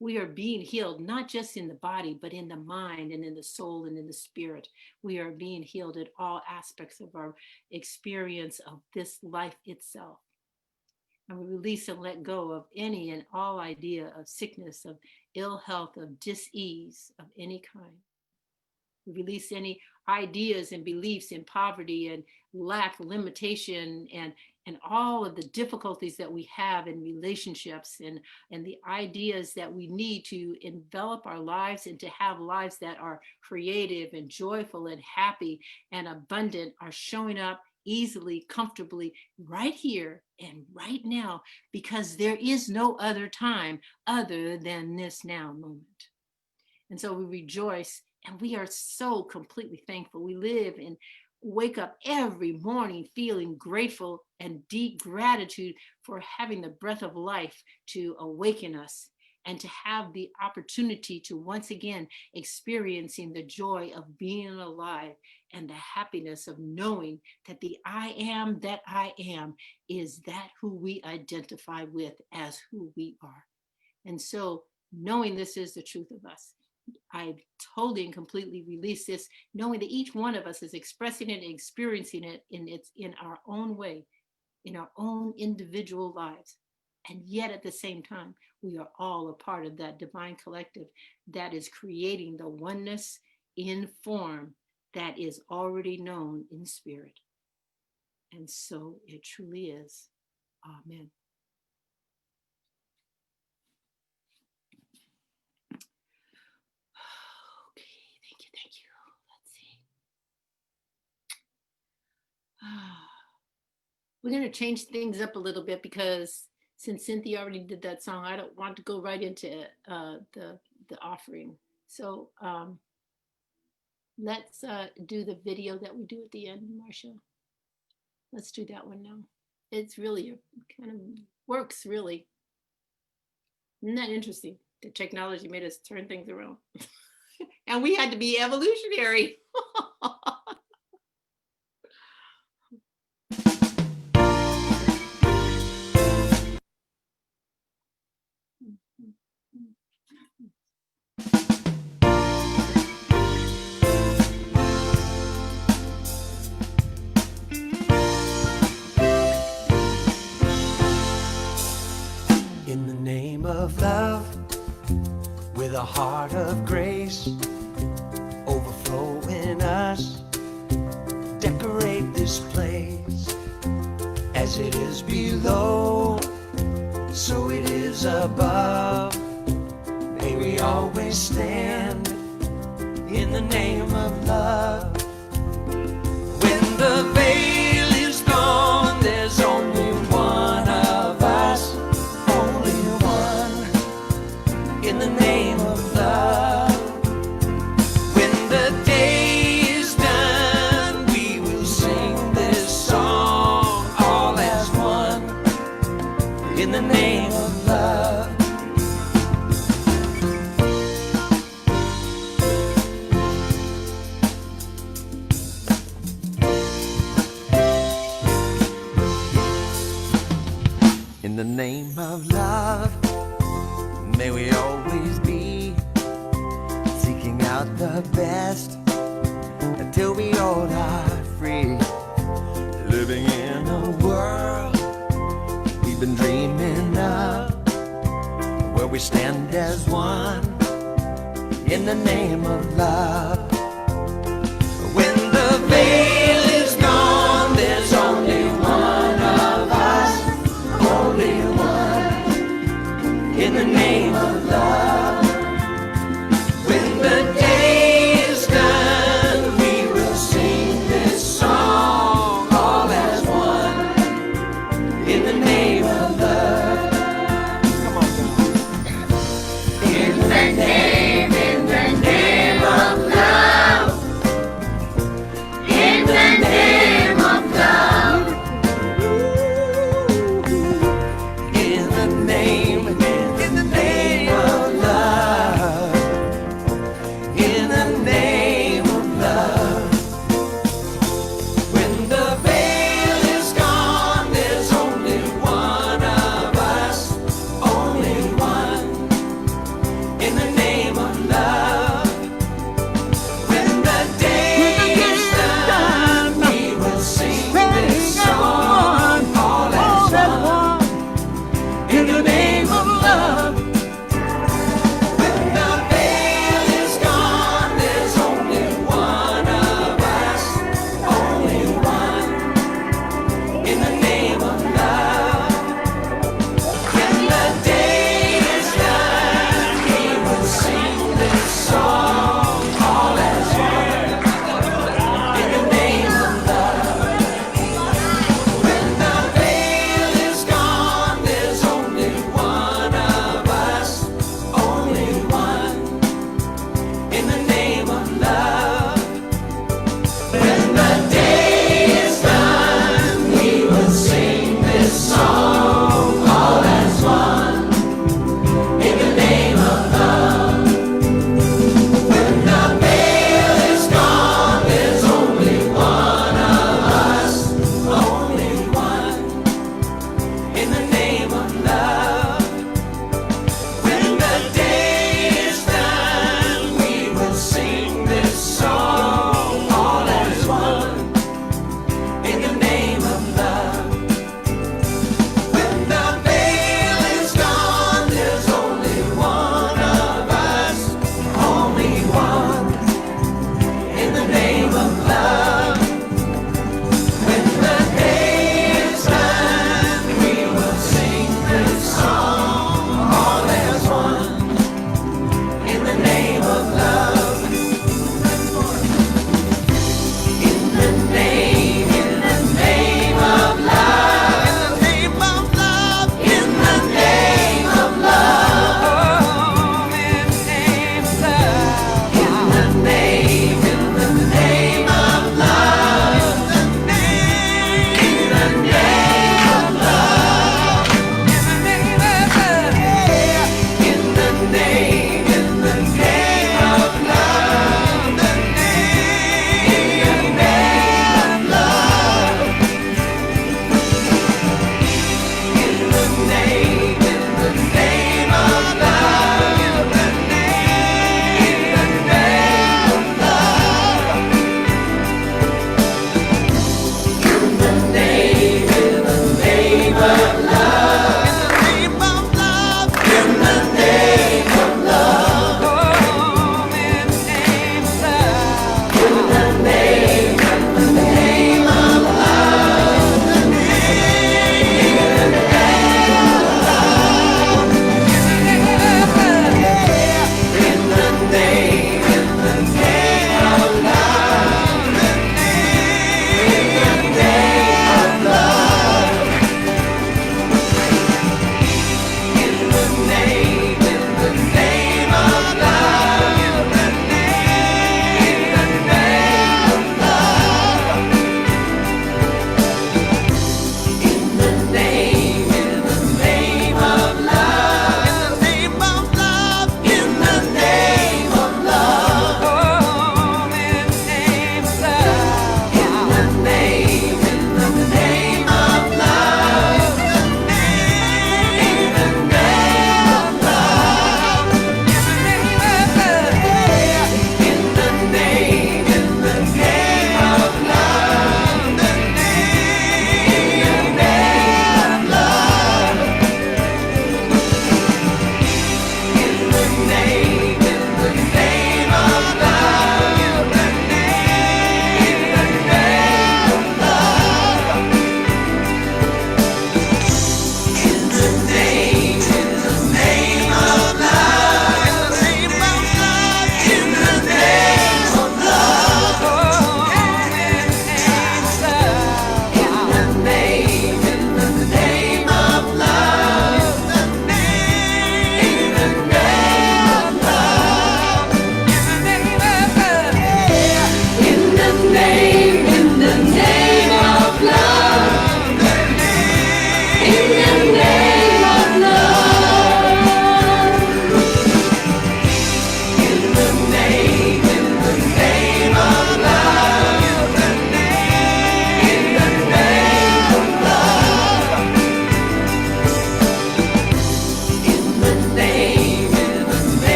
We are being healed, not just in the body, but in the mind and in the soul and in the spirit. We are being healed at all aspects of our experience of this life itself. And we release and let go of any and all idea of sickness, of ill health, of dis-ease of any kind. We release any ideas and beliefs in poverty and lack, limitation, and all of the difficulties that we have in relationships, and the ideas that we need to envelop our lives and to have lives that are creative and joyful and happy and abundant are showing up easily, comfortably, right here and right now, because there is no other time other than this now moment. And so we rejoice. And we are so completely thankful. We live and wake up every morning feeling grateful and deep gratitude for having the breath of life to awaken us and to have the opportunity to once again experiencing the joy of being alive and the happiness of knowing that the I am that I am is that who we identify with as who we are. And so knowing this is the truth of us, I totally and completely release this, knowing that each one of us is expressing it and experiencing it in our own way, in our own individual lives. And yet at the same time, we are all a part of that divine collective that is creating the oneness in form that is already known in spirit. And so it truly is. Amen. We're going to change things up a little bit because since Cynthia already did that song, I don't want to go right into the offering. So let's do the video that we do at the end, Marcia. Let's do that one now. It's really kind of works, really. Isn't that interesting? The technology made us turn things around. And we had to be evolutionary. a heart of grace overflow in us. Decorate this place as it is below, so it is above. May we always stand in the name of love. When the veil is gone, there's only one of us, only one, in the name of love. When the day is done, we will sing this song all as one, in the name of love. In the name of love, may we always be seeking out the best until we all are free. Living in a world we've been dreaming of, where we stand as one in the name of love. When the veil is gone, there's only one of us, only one, in the name of love. When the day is done, we will sing this song all as one, in the name of love. Come on, in the name of love.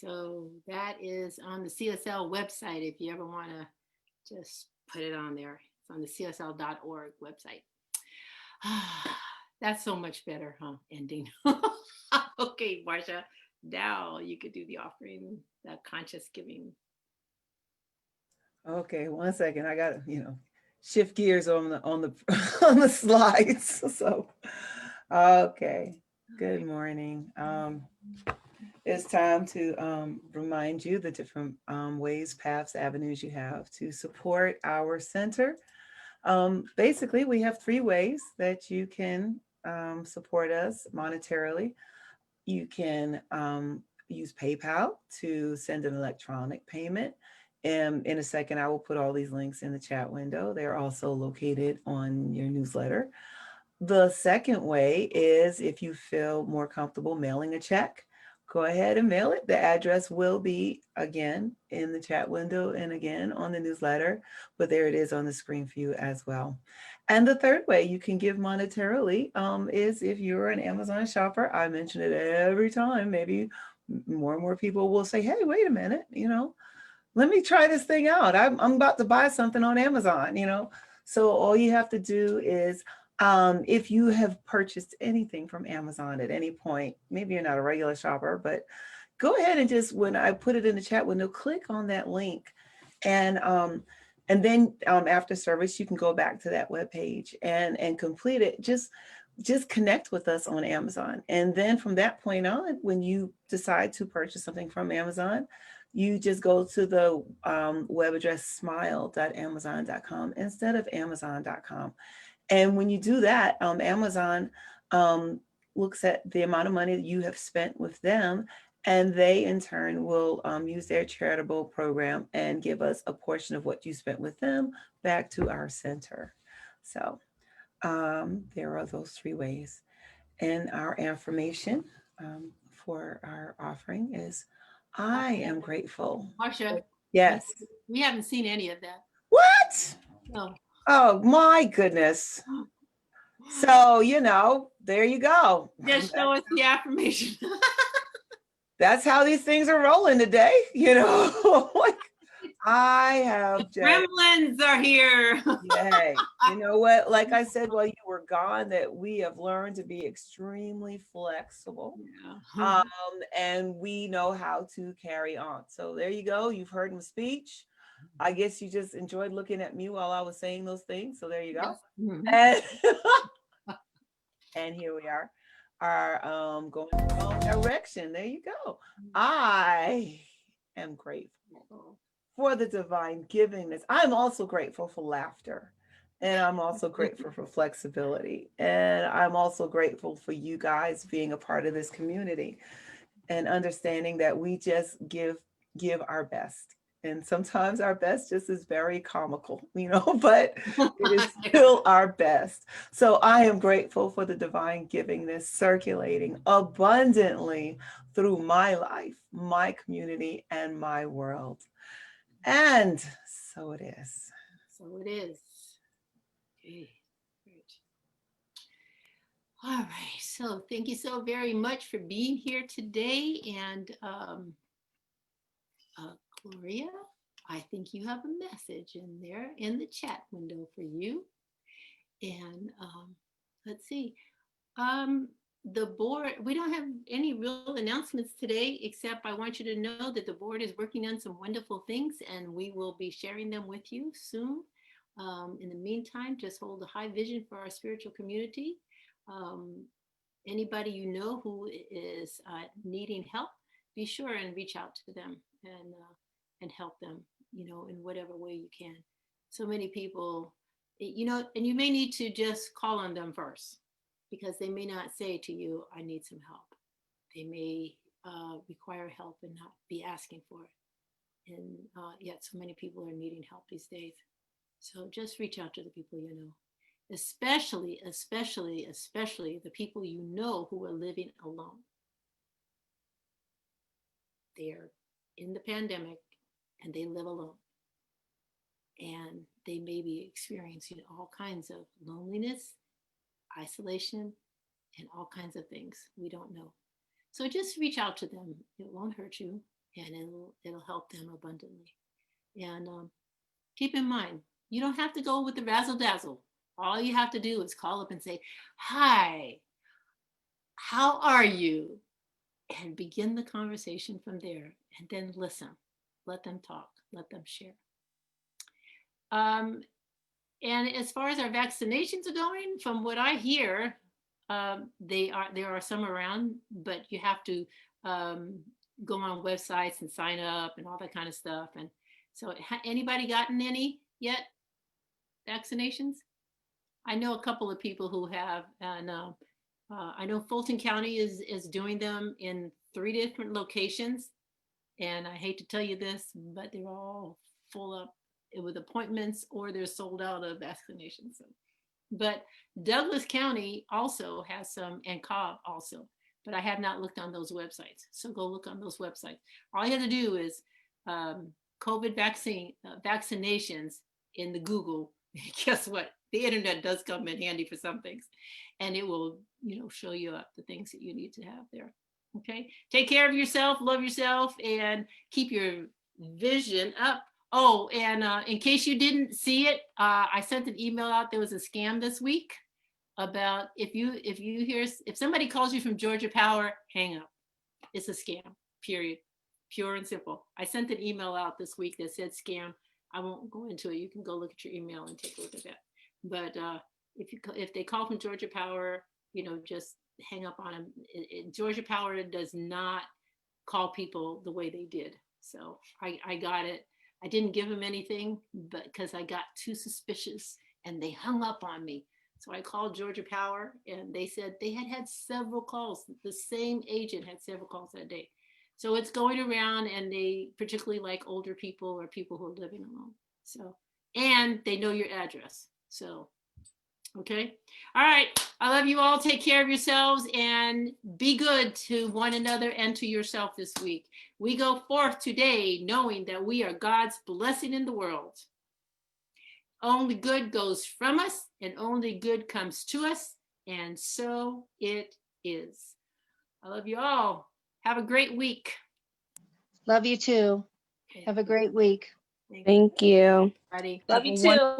So that is on the CSL website if you ever want to just put it on there. It's on the csl.org website. That's so much better, huh? Ending. Okay, Marsha, now you could do the offering, the conscious giving. Okay, one second. I gotta, shift gears on the on the slides. So, okay. Good morning. It's time to remind you the different ways, paths, avenues you have to support our center. Basically, we have 3 ways that you can support us monetarily. You can use PayPal to send an electronic payment. And in a second, I will put all these links in the chat window. They're also located on your newsletter. The second way is if you feel more comfortable mailing a check, go ahead and mail it. The address will be again in the chat window and again on the newsletter, but there it is on the screen for you as well. And the third way you can give monetarily is if you're an Amazon shopper. I mention it every time. Maybe more and more people will say, hey, wait a minute, let me try this thing out. I'm about to buy something on Amazon, So all you have to do is if you have purchased anything from Amazon at any point, maybe you're not a regular shopper, but go ahead and just, when I put it in the chat window, click on that link. And then after service, you can go back to that webpage and complete it. Just connect with us on Amazon. And then from that point on, when you decide to purchase something from Amazon, you just go to the web address smile.amazon.com instead of amazon.com. And when you do that, Amazon looks at the amount of money that you have spent with them, and they in turn will use their charitable program and give us a portion of what you spent with them back to our center. So there are those 3 ways. And our affirmation for our offering is, I am grateful. Marsha, Yes. we haven't seen any of that. What? No. Oh my goodness. So, there you go. Just show us the affirmation. That's how these things are rolling today, like I have just, Gremlins are here. yay. You know what? Like I said, while you were gone, that we have learned to be extremely flexible. Yeah. And we know how to carry on. So there you go. You've heard my speech. I guess you just enjoyed looking at me while I was saying those things. So there you go. Yes. And here we are going in the wrong direction. There you go. I am grateful for the divine givingness. I'm also grateful for laughter. And I'm also grateful for flexibility. And I'm also grateful for you guys being a part of this community and understanding that we just give our best. And sometimes our best just is very comical, but it is still our best. So I am grateful for the divine givingness circulating abundantly through my life, my community, and my world. And so it is. So it is. Okay, great. All right, so thank you so very much for being here today. And Gloria, I think you have a message in there in the chat window for you. And let's see. The board, we don't have any real announcements today, except I want you to know that the board is working on some wonderful things and we will be sharing them with you soon. In the meantime, just hold a high vision for our spiritual community. Anybody you know who is needing help, be sure and reach out to them and help them, in whatever way you can. So many people, and you may need to just call on them first, because they may not say to you, I need some help. They may require help and not be asking for it. And yet so many people are needing help these days. So just reach out to the people you know, especially the people you know who are living alone. They're in the pandemic and they live alone. And they may be experiencing all kinds of loneliness, isolation, and all kinds of things we don't know. So just reach out to them. It won't hurt you. and it'll help them abundantly. And keep in mind, you don't have to go with the razzle dazzle. All you have to do is call up and say, "Hi, how are you?" And begin the conversation from there. And then listen, let them talk, let them share. And as far as our vaccinations are going, from what I hear, there are some around, but you have to go on websites and sign up and all that kind of stuff. And so, anybody gotten any yet? Vaccinations? I know a couple of people who have, and I know Fulton County is doing them in 3 different locations. And I hate to tell you this, but they're all full up with appointments, or they're sold out of vaccinations. So, but Douglas County also has some, and Cobb also, but I have not looked on those websites. So go look on those websites. All you have to do is COVID vaccinations in the Google. Guess what? The internet does come in handy for some things, and it will, show you up the things that you need to have there. Okay. Take care of yourself, love yourself, and keep your vision up. Oh, and in case you didn't see it, I sent an email out. There was a scam this week about if somebody calls you from Georgia Power, hang up. It's a scam, period. Pure and simple. I sent an email out this week that said scam. I won't go into it. You can go look at your email and take a look at that. But if they call from Georgia Power, just hang up on them. Georgia Power does not call people the way they did. So I got it. I didn't give them anything, but because I got too suspicious and they hung up on me. So I called Georgia Power, and they said they had several calls. The same agent had several calls that day. So it's going around, and they particularly like older people or people who are living alone. So, and they know your address. So, okay. All right. I love you all. Take care of yourselves and be good to one another and to yourself this week. We go forth today knowing that we are God's blessing in the world. Only good goes from us, and only good comes to us. And so it is. I love you all. Have a great week. Love you too. Okay. Have a great week. Thank you. Everybody. Love you too.